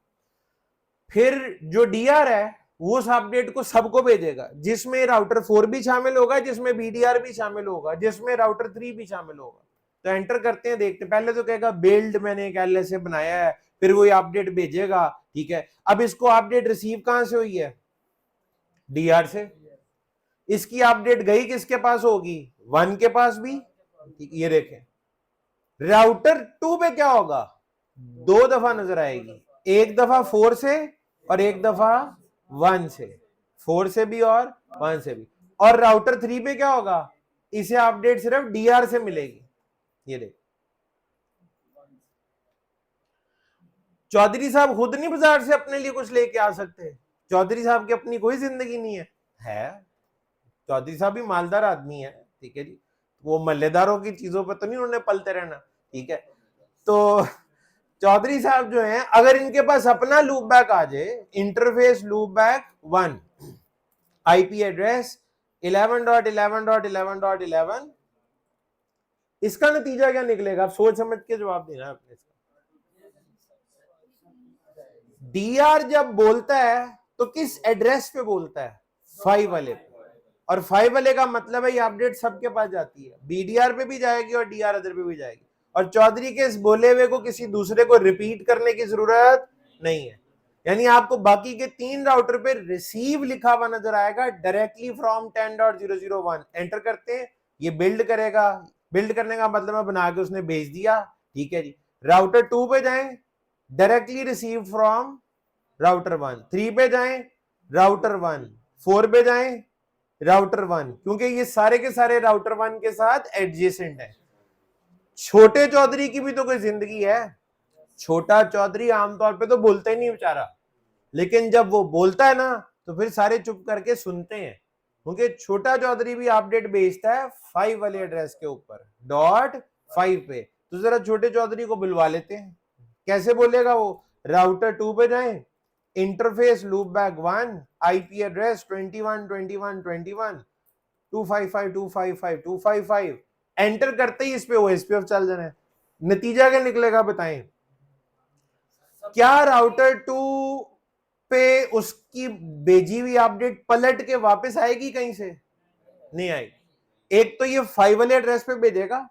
फिर जो डीआर है वो उस अपडेट को सबको भेजेगा, जिसमें राउटर 4 भी शामिल होगा, जिसमें बीडीआर भी शामिल होगा, जिसमें राउटर 3 भी शामिल होगा। तो एंटर करते हैं, देखते हैं। पहले तो कहेगा बिल्ड मैंने एक एलएसए बनाया है, फिर वो अपडेट भेजेगा, ठीक है। अब इसको अपडेट रिसीव कहां से हुई है? डीआर से। इसकी अपडेट गई किसके पास होगी? 1 के पास भी। ये देखें, राउटर 2 पे क्या होगा? 2 दफा नजर आएगी, एक दफा 4 से और एक दफा 1 से, 4 से भी और 1 से भी। और राउटर 3 पे क्या होगा? इसे अपडेट सिर्फ डीआर से मिलेगी। ये देख, चौधरी साहब खुद नहीं बाजार से अपने लिए कुछ लेके आ सकते? चौधरी साहब की अपनी कोई जिंदगी नहीं है? चौधरी साहब भी मालदार आदमी है, ठीक है जी। वो मल्लेदारों की चीजों पर तो नहीं उन्होंने पलते रहना, ठीक है। तो चौधरी साहब जो हैं, अगर इनके पास अपना लूप बैक आ जाए, interface loop back 1, IP address 11.11.11.11, इसका नतीजा क्या निकलेगा? आप सोच समझ के जवाब देना अपने। डीआर जब बोलता है तो किस एड्रेस पे बोलता है? 5 वाले पे। और 5 वाले का मतलब है ये अपडेट सबके पास जाती है, बीडीआर पे भी जाएगी और डीआर अदर पे भी जाएगी। और चौधरी के इस बोले हुए को किसी दूसरे को रिपीट करने की जरूरत नहीं है। यानी आपको बाकी के 3 राउटर पे रिसीव लिखा हुआ नजर आएगा, डायरेक्टली फ्रॉम 10.001। एंटर करते हैं, ये बिल्ड करेगा। बिल्ड करने का मतलब है बना के उसने भेज दिया, ठीक है जी। राउटर 2 पे जाएं, डायरेक्टली रिसीव फ्रॉम राउटर 1। 3 पे जाएं, राउटर 1। 4 पे जाएं, राउटर 1, क्योंकि ये सारे के सारे राउटर 1 के साथ एडजेसेंट है। छोटे चौधरी की भी तो कोई जिंदगी है। छोटा चौधरी आमतौर पे तो बोलता ही नहीं बेचारा, लेकिन जब वो बोलता है ना तो फिर सारे चुप करके सुनते हैं, क्योंकि छोटा चौधरी भी अपडेट भेजता है 5 वाले एड्रेस के ऊपर, .5 पे। तो जरा छोटे चौधरी को बुलवा लेते हैं, कैसे बोलेगा वो? राउटर 2 पे जाएं, interface loop back 1, IP address 21.21.21, 255.255.255। Enter करते ही इस पे ओएसपीएफ चल जाना है। नतीजा क्या निकलेगा बताएं? क्या राउटर 2 पे उसकी भेजी हुई अपडेट पलट के वापस आएगी कहीं से? नहीं आएगी। एक तो ये 5 वाले एड्रेस पे भेजेगा,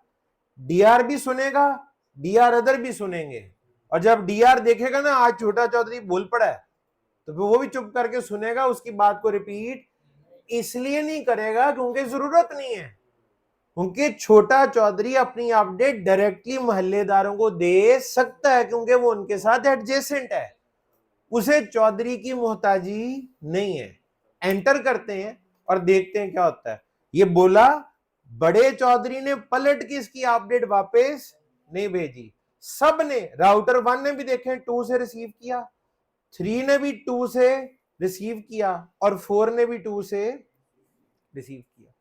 डीआर भी सुनेगा, डीआर अदर भी सुनेंगे। और जब डीआर देखेगा ना आज छोटा चौधरी बोल पड़ा है, तो फिर वो भी चुप करके सुनेगा, उसकी बात को रिपीट इसलिए नहीं करेगा क्योंकि जरूरत नहीं है, क्योंकि छोटा चौधरी अपनी अपडेट डायरेक्टली मोहल्लेदारों को दे सकता है, क्योंकि वो उनके साथ एडजेसेंट है, उसे चौधरी की मोहताजी नहीं है। एंटर करते हैं और देखते हैं क्या होता है। ये बोला, बड़े चौधरी ने पलट के इसकी अपडेट वापस नहीं भेजी। सब ने, राउटर 1 ने भी देखें 2 से रिसीव किया, 3 ने भी 2 से रिसीव किया और 4 ने भी 2 से रिसीव किया।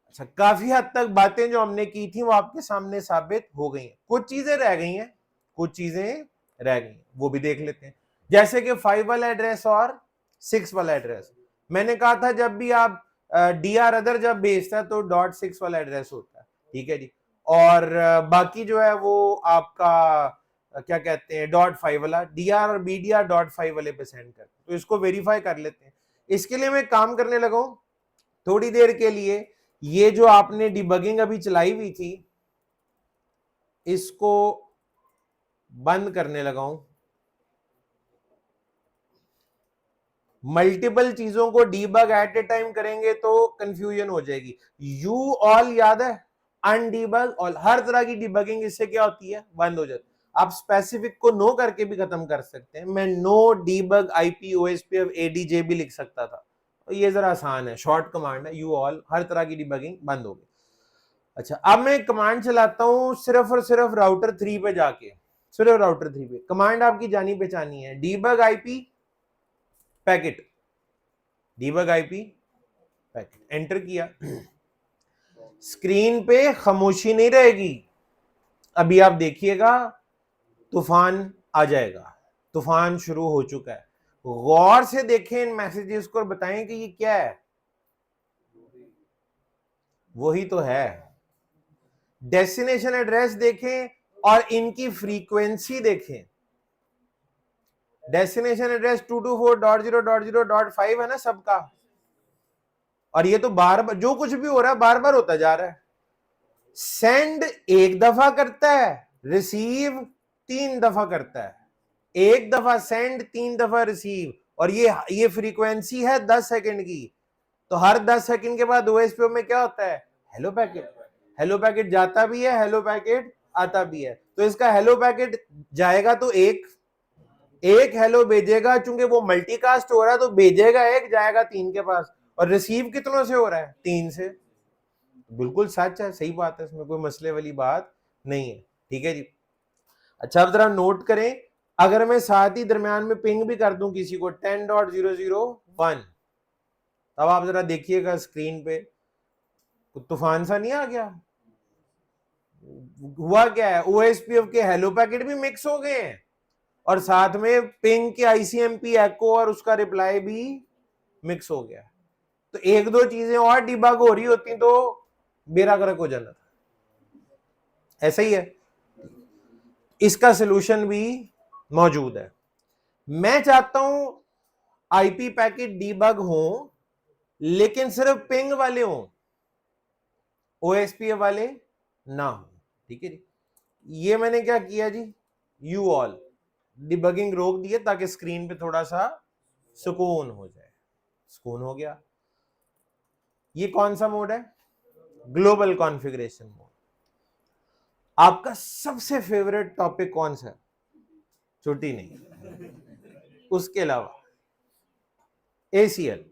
अच्छा, काफी हद तक बातें जो हमने की थी वो आपके सामने साबित हो गई हैं। कुछ चीजें रह गई हैं, कुछ चीजें रह गई, वो भी देख लेते हैं। जैसे कि 5 वाला एड्रेस और 6 वाला एड्रेस। मैंने कहा था जब भी आप डीआर अदर जब भेजता है तो .6 वाला एड्रेस होता है, ठीक है जी। और बाकी जो है वो आपका क्या कहते हैं .5 वाला, डीआर और बीडीआर .5 वाले पे सेंड करते हैं। तो इसको वेरीफाई कर लेते हैं। इसके लिए मैं काम करने लगा हूं थोड़ी देर के लिए। ये जो आपने डिबगिंग अभी चलाई हुई थी, इसको बंद करने लगा हूं। मल्टीपल चीजों को डीबग एट ए टाइम करेंगे तो कंफ्यूजन हो जाएगी। यू ऑल याद है, अनडीबग ऑल, हर तरह की डिबगिंग इससे क्या होती है? बंद हो जाती है। आप स्पेसिफिक को नो करके भी खत्म कर सकते हैं। मैं no debug IP OSP ADJ भी लिख सकता था, तो ये जरा आसान है, शॉर्ट कमांड है। यू ऑल, हर तरह की डिबगिंग बंद हो गई। अच्छा, अब मैं कमांड चलाता हूं सिर्फ और सिर्फ राउटर 3 पे जाके, सिर्फ राउटर 3 पे। कमांड आपकी जानी पहचानी है, debug IP packet, debug IP packet. Enter किया, स्क्रीन पे खामोशी नहीं रहेगी। अभी आप देखिएगा तूफान आ जाएगा, तूफान शुरू हो चुका है। गौर से देखें इन मैसेजेस को और बताएं कि ये क्या है। वही तो है, डेस्टिनेशन एड्रेस देखें और इनकी फ्रीक्वेंसी देखें। डेस्टिनेशन एड्रेस 224.0.0.5 है ना सबका, और ये तो बार बार जो कुछ भी हो रहा है बार बार होता जा रहा है। सेंड एक दफा करता है, रिसीव 3 दफा करता है। एक दफा सेंड, 3 दफा रिसीव, और ये फ्रीक्वेंसी है 10 सेकंड की। तो हर 10 सेकंड के बाद ओएसपीओ में क्या होता है, हेलो पैकेट। हेलो पैकेट जाता भी है, हेलो पैकेट आता भी है। तो इसका हेलो पैकेट जाएगा तो एक हेलो भेजेगा, चूंकि वो मल्टीकास्ट हो रहा है तो भेजेगा एक, जाएगा 3 के पास। और रिसीव कितनों से हो रहा है, 3 से। बिल्कुल सच है, सही बात है, इसमें कोई मसले वाली बात नहीं है। ठीक है जी। अच्छा, अब जरा नोट करें, अगर मैं साथ ही दरमियान में पिंग भी कर दूं किसी को 10.001, तब आप जरा देखिएगा स्क्रीन पे तूफान सा नहीं आ गया। हुआ क्या है, ओएसपीएफ के हेलो पैकेट भी मिक्स हो गए हैं और साथ में पिंग के आईसीएमपी एको और उसका रिप्लाई भी मिक्स हो गया। तो एक दो चीजें और डिबग हो रही होती तो बेड़ा गर्क हो जाना था। ऐसा ही है, इसका सलूशन भी मौजूद है। मैं चाहता हूं आईपी पैकेट डीबग हो, लेकिन सिर्फ पिंग वाले हो, ओएसपीएफ वाले ना हो। ठीक है जी। ये मैंने क्या किया जी, यू ऑल डिबगिंग रोक दिए ताकि स्क्रीन पे थोड़ा सा सुकून हो जाए। सुकून हो गया। ये कौन सा मोड है, ग्लोबल कॉन्फ़िगरेशन मोड। आपका सबसे फेवरेट टॉपिक कौन सा है, छुट्टी नहीं, उसके अलावा एसीएल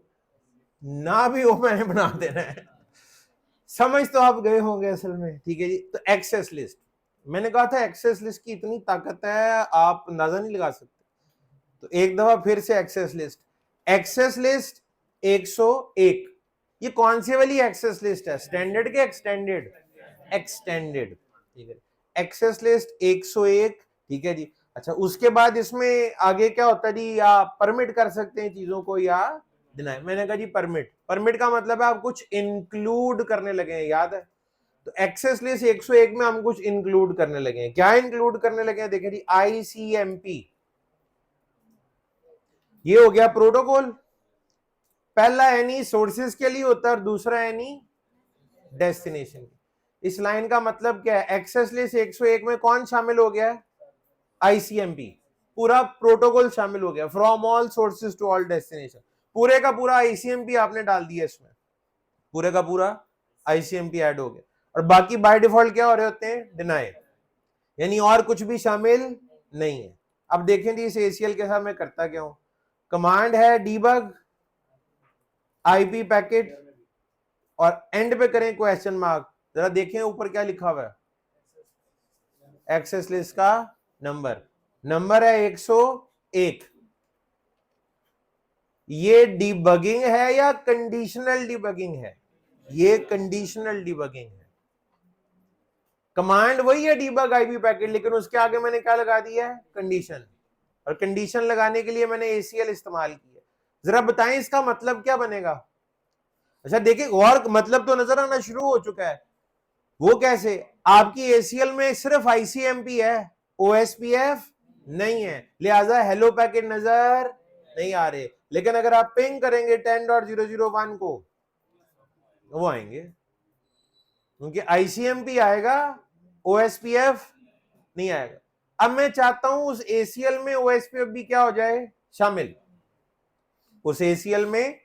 ना भी हो मैंने बना देना है। समझ तो आप गए होंगे असल में। ठीक है जी। तो एक्सेस लिस्ट, मैंने कहा था एक्सेस लिस्ट की इतनी ताकत है आप अंदाजा नहीं लगा सकते। तो एक दफा फिर से एक्सेस लिस्ट 101। ये कौन सी वाली एक्सेस लिस्ट है, स्टैंडर्ड के एक्सटेंडेड, एक्सटेंडेड। ठीक है, एक्सेस लिस्ट 101। ठीक है जी। अच्छा, उसके बाद इसमें आगे क्या होता है जी, आप परमिट कर सकते हैं चीजों को या डिनाई। मैंने कहा जी परमिट का मतलब है आप कुछ इंक्लूड करने लगे हैं, याद है। तो एक्सेस लिस्ट 101 में हम कुछ इंक्लूड करने लगे हैं। क्या इंक्लूड करने लगे हैं, देखिए जी, आईसीएमपी, ये हो गया प्रोटोकॉल। पहला एनी सोर्सेज के लिए होता है और दूसरा एनी डेस्टिनेशन। इस लाइन का मतलब क्या है, एक्सेस लिस्ट 101 में कौन शामिल हो गया है, आईसीएमपी, पूरा प्रोटोकॉल शामिल हो गया, from all sources to all destination. पूरे का पूरा आईसीएमपी आपने डाल दिया इसमें, पूरे का पूरा आईसीएमपी ऐड हो गया। और बाकी बाय डिफॉल्ट क्या हो रहे होते हैं, डिनाई, यानी और कुछ भी शामिल नहीं है। अब देखें जी इस एसीएल के साथ मैं करता क्या हूं, कमांड है डीबग आईपी पैकेट और एंड पे करें क्वेश्चन मार्क। जरा देखें ऊपर क्या लिखा हुआ है, एक्सेस लिस्ट का नंबर है 101। ये डीबगिंग है या कंडीशनल डीबगिंग है, ये कंडीशनल डीबगिंग है। कमांड वही है डीबग आईपी पैकेट, लेकिन उसके आगे मैंने क्या लगा दिया है, कंडीशन। और कंडीशन लगाने के लिए मैंने एसीएल इस्तेमाल किया। जरा बताएं इसका मतलब क्या बनेगा। अच्छा देखिए, और मतलब तो नजर आना शुरू हो चुका है। वो कैसे, आपकी एसीएल में सिर्फ आईसीएमपी है, ओएसपीएफ नहीं है, लिहाजा हेलो पैकेट नजर नहीं आ रहे। लेकिन अगर आप पिंग करेंगे 10.001 को, वो आएंगे, क्योंकि आईसीएमपी आएगा, ओएसपीएफ नहीं आएगा। अब मैं चाहता हूं उस एसीएल में ओएसपीएफ भी क्या हो जाए, शामिल। उस एसीएल में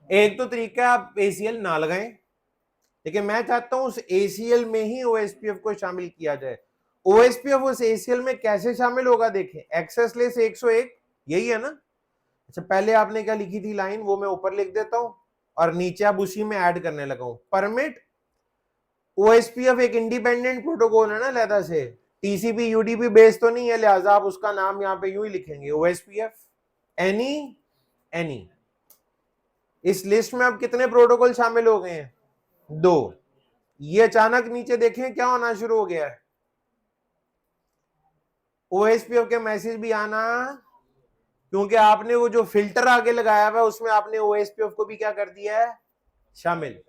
एक तो तरीका आप एसीएल ना लगाएं, लेकिन मैं चाहता हूं उस एसीएल में ही ओएसपीएफ को शामिल किया जाए। ओएसपीएफ उस एसीएल में कैसे शामिल होगा, देखें, एक्सेस लिस्ट 101 यही है ना। अच्छा, पहले आपने क्या लिखी थी लाइन, वो मैं ऊपर लिख देता हूं और नीचे आप उसी में ऐड करने लगा हूं। परमिट, ओएसपीएफ एक इंडिपेंडेंट प्रोटोकॉल है ना अलहदा से, टीसीपी यूडीपी बेस तो नहीं है, लिहाजा आप उसका नाम यहां पे यूं ही लिखेंगे, ओएसपीएफ एनी। इस लिस्ट में अब कितने प्रोटोकॉल शामिल हो गए हैं, 2। ये अचानक नीचे देखें क्या होना शुरू हो गया है, ओएसपीएफ के मैसेज भी आना, क्योंकि आपने वो जो फिल्टर आगे लगाया हुआ है उसमें आपने ओएसपीएफ को भी क्या कर दिया है, शामिल।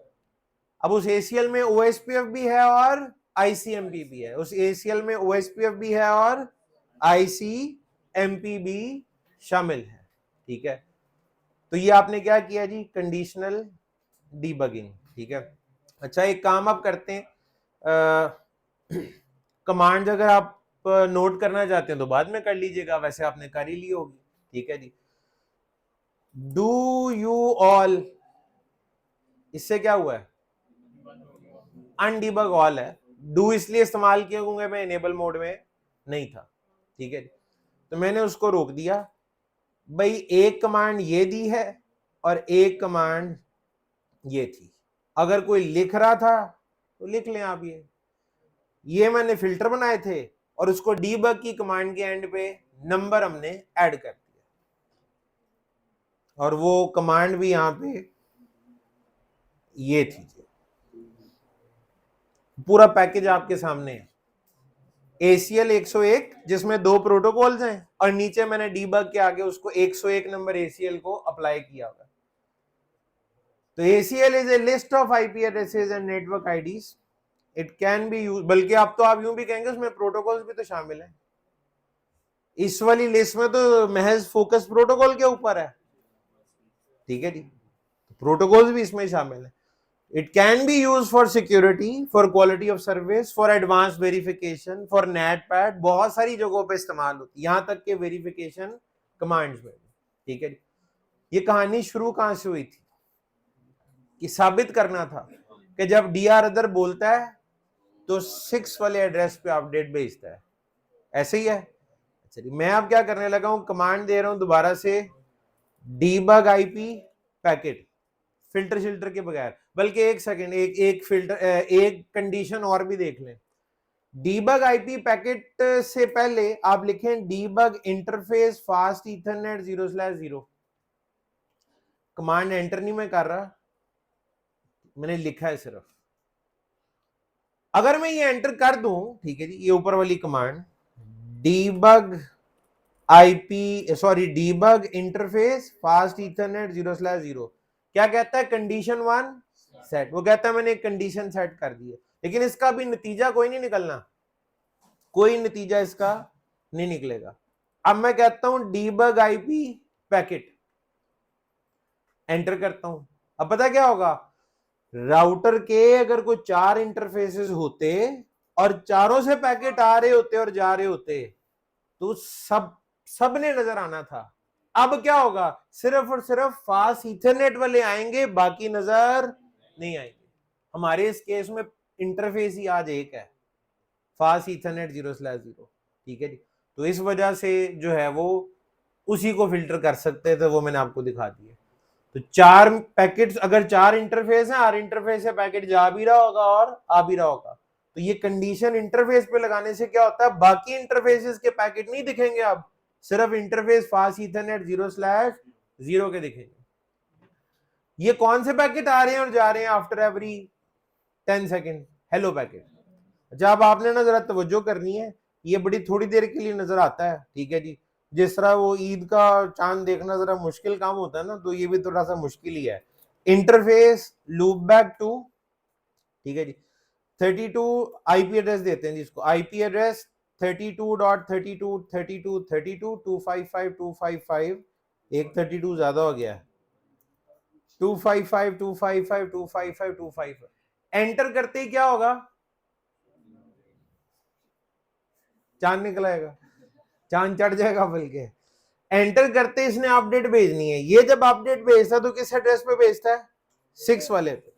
अब उस एसीएल में ओएसपीएफ भी है और ICMP भी है, उस ACL में OSPF भी है और ICMP भी शामिल है, ठीक है। तो ये आपने क्या किया जी, कंडीशनल डीबगिंग, ठीक है। अच्छा, एक काम आप करते हैं, कमांड अगर आप नोट करना चाहते हैं तो बाद में कर लीजिएगा, वैसे आपने कर ही ली होगी, ठीक है जी। डू यू ऑल, इससे क्या हुआ है, अनडीबग ऑल है। डू इसलिए इस्तेमाल किया क्योंकि मैं इनेबल मोड में नहीं था, ठीक है। तो मैंने उसको रोक दिया, भाई एक कमांड ये दी है और एक कमांड ये थी, अगर कोई लिख रहा था तो लिख लें आप, ये मैंने फिल्टर बनाए थे और उसको डीबग की कमांड के एंड पे नंबर हमने ऐड कर दिया, और वो कमांड भी यहां पे ये थी, पूरा पैकेज आपके सामने है। ACL 101 जिसमें 2 प्रोटोकॉल्स हैं और नीचे मैंने डीबग के आगे उसको 101 नंबर ACL को अप्लाई किया हुआ। तो ACL is a list of IP addresses and network IDs, it can be use, बल्कि अब तो आप यूं भी कहेंगे उसमें प्रोटोकॉल्स भी तो शामिल हैं। इस वाली लिस्ट में तो महज फोकस प्रोटोकॉल के ऊपर है, ठीक है जी, प्रोटोकॉल्स भी इसमें शामिल है। It can be use for security, for quality of service, for advance verification, for netpad, बहुत सारी जगहों पे इस्तेमाल होती है, यहां तक के वेरिफिकेशन कमांड्स में, ठीक है जी। ये कहानी शुरू कहां से हुई थी, कि साबित करना था कि जब DR अदर बोलता है तो 6 वाले एड्रेस पे अपडेट भेजता है, ऐसे ही है। चलिए मैं अब क्या करने लगा हूं, कमांड दे रहा हूं दोबारा से, डीबग IP पैकेट, फिल्टर शिल्टर के बगैर, बल्कि एक सेकंड, एक फिल्टर, एक कंडीशन और भी देख लें। डीबग IP पैकेट से पहले आप लिखें debug interface fast Ethernet 0/0। Command enter नहीं मैं कर रहा, मैंने लिखा है सिर्फ। अगर मैं ये एंटर कर दूं, ठीक है जी, ये ऊपर वाली command debug debug interface fast Ethernet 0/0 क्या कहता है, कंडीशन 1 सेट, वो कहता है मैंने एक कंडीशन सेट कर दी है, लेकिन इसका भी नतीजा कोई नहीं निकलना, कोई नतीजा इसका नहीं निकलेगा। अब मैं कहता हूं डीबग IP पैकेट, एंटर करता हूं, अब पता क्या होगा, राउटर के अगर कोई 4 इंटरफेसेस होते और चारों से पैकेट आ रहे होते और जा रहे होते तो सब ने नजर आना था। अब क्या होगा, सिर्फ और सिर्फ फास्ट ईथरनेट वाले आएंगे, बाकी नजर नहीं आएंगे। हमारे इस केस में इंटरफेस ही आज एक है, फास्ट ईथरनेट 0/0, ठीक है जी। तो इस वजह से जो है वो उसी को फिल्टर कर सकते थे, वो मैंने आपको दिखा दिया। तो 4 पैकेट्स, अगर 4 इंटरफेस है, हर इंटरफेस से पैकेट जा भी रहा होगा और आ भी रहा होगा, तो ये कंडीशन इंटरफेस पे लगाने से क्या होता है, बाकी इंटरफेसेस के पैकेट नहीं दिखेंगे, अब सिर्फ इंटरफेस फास्ट ईथरनेट 0/0 के दिखेंगे। ये कौन से पैकेट आ रहे हैं और जा रहे हैं after every 10 second, hello packet. जब आपने ना जरा तवज्जो करनी है, ये बड़ी थोड़ी देर के लिए नजर आता है, ठीक है जी। जिस तरह वो ईद का चांद देखना जरा मुश्किल काम होता है ना, तो ये भी थोड़ा सा मुश्किल ही है। इंटरफेस लूप बैक टू, ठीक है जी, 32 IP एड्रेस देते हैं जिसको, IP एड्रेस 32.32.32.32 255 एक 32 ज्यादा हो गया है, 255 255 255 255। एंटर करते ही क्या होगा, चांद निकल आएगा, चांद चढ़ जाएगा, बल्कि एंटर करते इसने अपडेट भेजनी है। ये जब अपडेट भेजता है तो किस एड्रेस पे भेजता है, 6 वाले पे,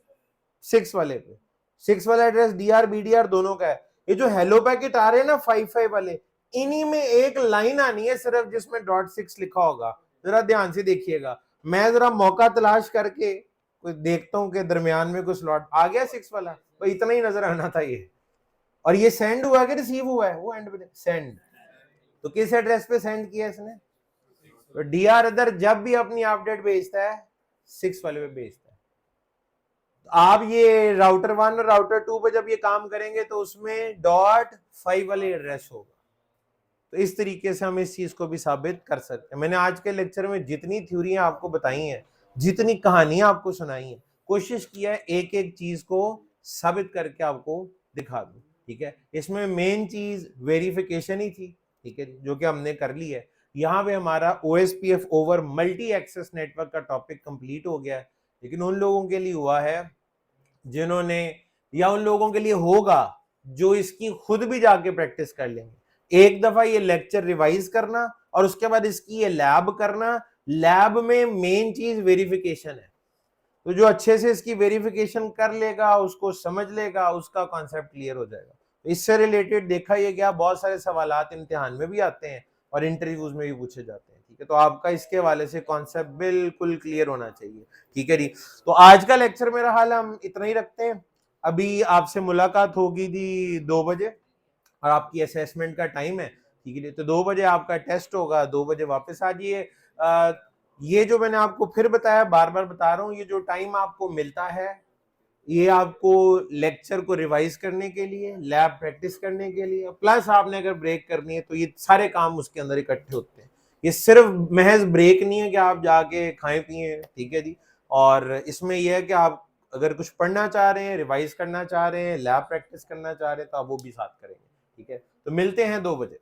6 वाले पे। 6 वाला एड्रेस DR BDR दोनों का है। ये जो हेलो पैकेट आ रहे हैं ना 55 वाले, इन्हीं में एक लाइन आनी है सिर्फ जिसमें .6 लिखा होगा, जरा ध्यान से देखिएगा। मैं जरा मौका तलाश करके कोई देखता हूं कि दरमियान में कोई स्लॉट आ गया 6 वाला, तो इतना ही नजर आना था ये। और ये सेंड हुआ कि रिसीव हुआ है, वो एंड पे सेंड, तो किस एड्रेस पे सेंड किया इसने, तो DR अदर जब भी अपनी अपडेट भेजता है 6 वाले पे भेजता है। तो आप ये राउटर 1 और राउटर 2 पे जब ये काम करेंगे तो उसमें .5 वाले एड्रेस होगा। तो इस तरीके से हम इस चीज को भी साबित कर सकते हैं। मैंने आज के लेक्चर में जितनी थ्योरियां आपको बताई हैं, जितनी कहानियां आपको सुनाई हैं, कोशिश किया है एक एक चीज को साबित करके आपको दिखा दूं। ठीक है। इसमें मेन चीज वेरिफिकेशन ही थी, ठीक है, जो कि हमने कर ली है। यहाँ पे हमारा OSPF ओवर मल्टी एक्सेस नेटवर्क का टॉपिक कंप्लीट हो गया है। लेकिन उन लोगों के लिए हुआ है जिन्होंने, या उन लोगों के लिए होगा जो इसकी खुद भी जाके प्रैक्टिस कर लेंगे। एक दफा ये लेक्चर रिवाइज करना और उसके बाद इसकी ये लैब करना। लैब में मेन चीज वेरिफिकेशन है, तो जो अच्छे से इसकी वेरिफिकेशन कर लेगा, उसको समझ लेगा, उसका कॉन्सेप्ट क्लियर हो जाएगा। तो इससे रिलेटेड देखा ये गया बहुत सारे सवालात इम्तिहान में भी आते हैं और इंटरव्यूज में भी पूछे जाते हैं, ठीक है। तो आपका इसके हवाले से कॉन्सेप्ट बिल्कुल क्लियर होना चाहिए, ठीक है जी। तो आज का लेक्चर मेरा हाल हम इतना ही रखते हैं। अभी आपसे मुलाकात होगी थी 2 बजे और आपकी असेसमेंट का टाइम है, ठीक है। तो 2 बजे आपका टेस्ट होगा, 2 बजे वापस आ जाइए। ये जो मैंने आपको फिर बताया, बार बार बता रहा हूँ, ये जो टाइम आपको मिलता है ये आपको लेक्चर को रिवाइज करने के लिए, लैब प्रैक्टिस करने के लिए, प्लस आपने अगर ब्रेक करनी है तो ये सारे काम उसके अंदर इकट्ठे होते हैं। ये सिर्फ महज ब्रेक नहीं है कि आप जाके खाएं पिए, ठीक है जी। और इसमें यह है कि आप अगर कुछ पढ़ना चाह रहे हैं, रिवाइज करना चाह रहे हैं, लैब प्रैक्टिस करना चाह रहे हैं, तो आप वो भी साथ करेंगे, ठीक है। तो मिलते हैं 2 बजे।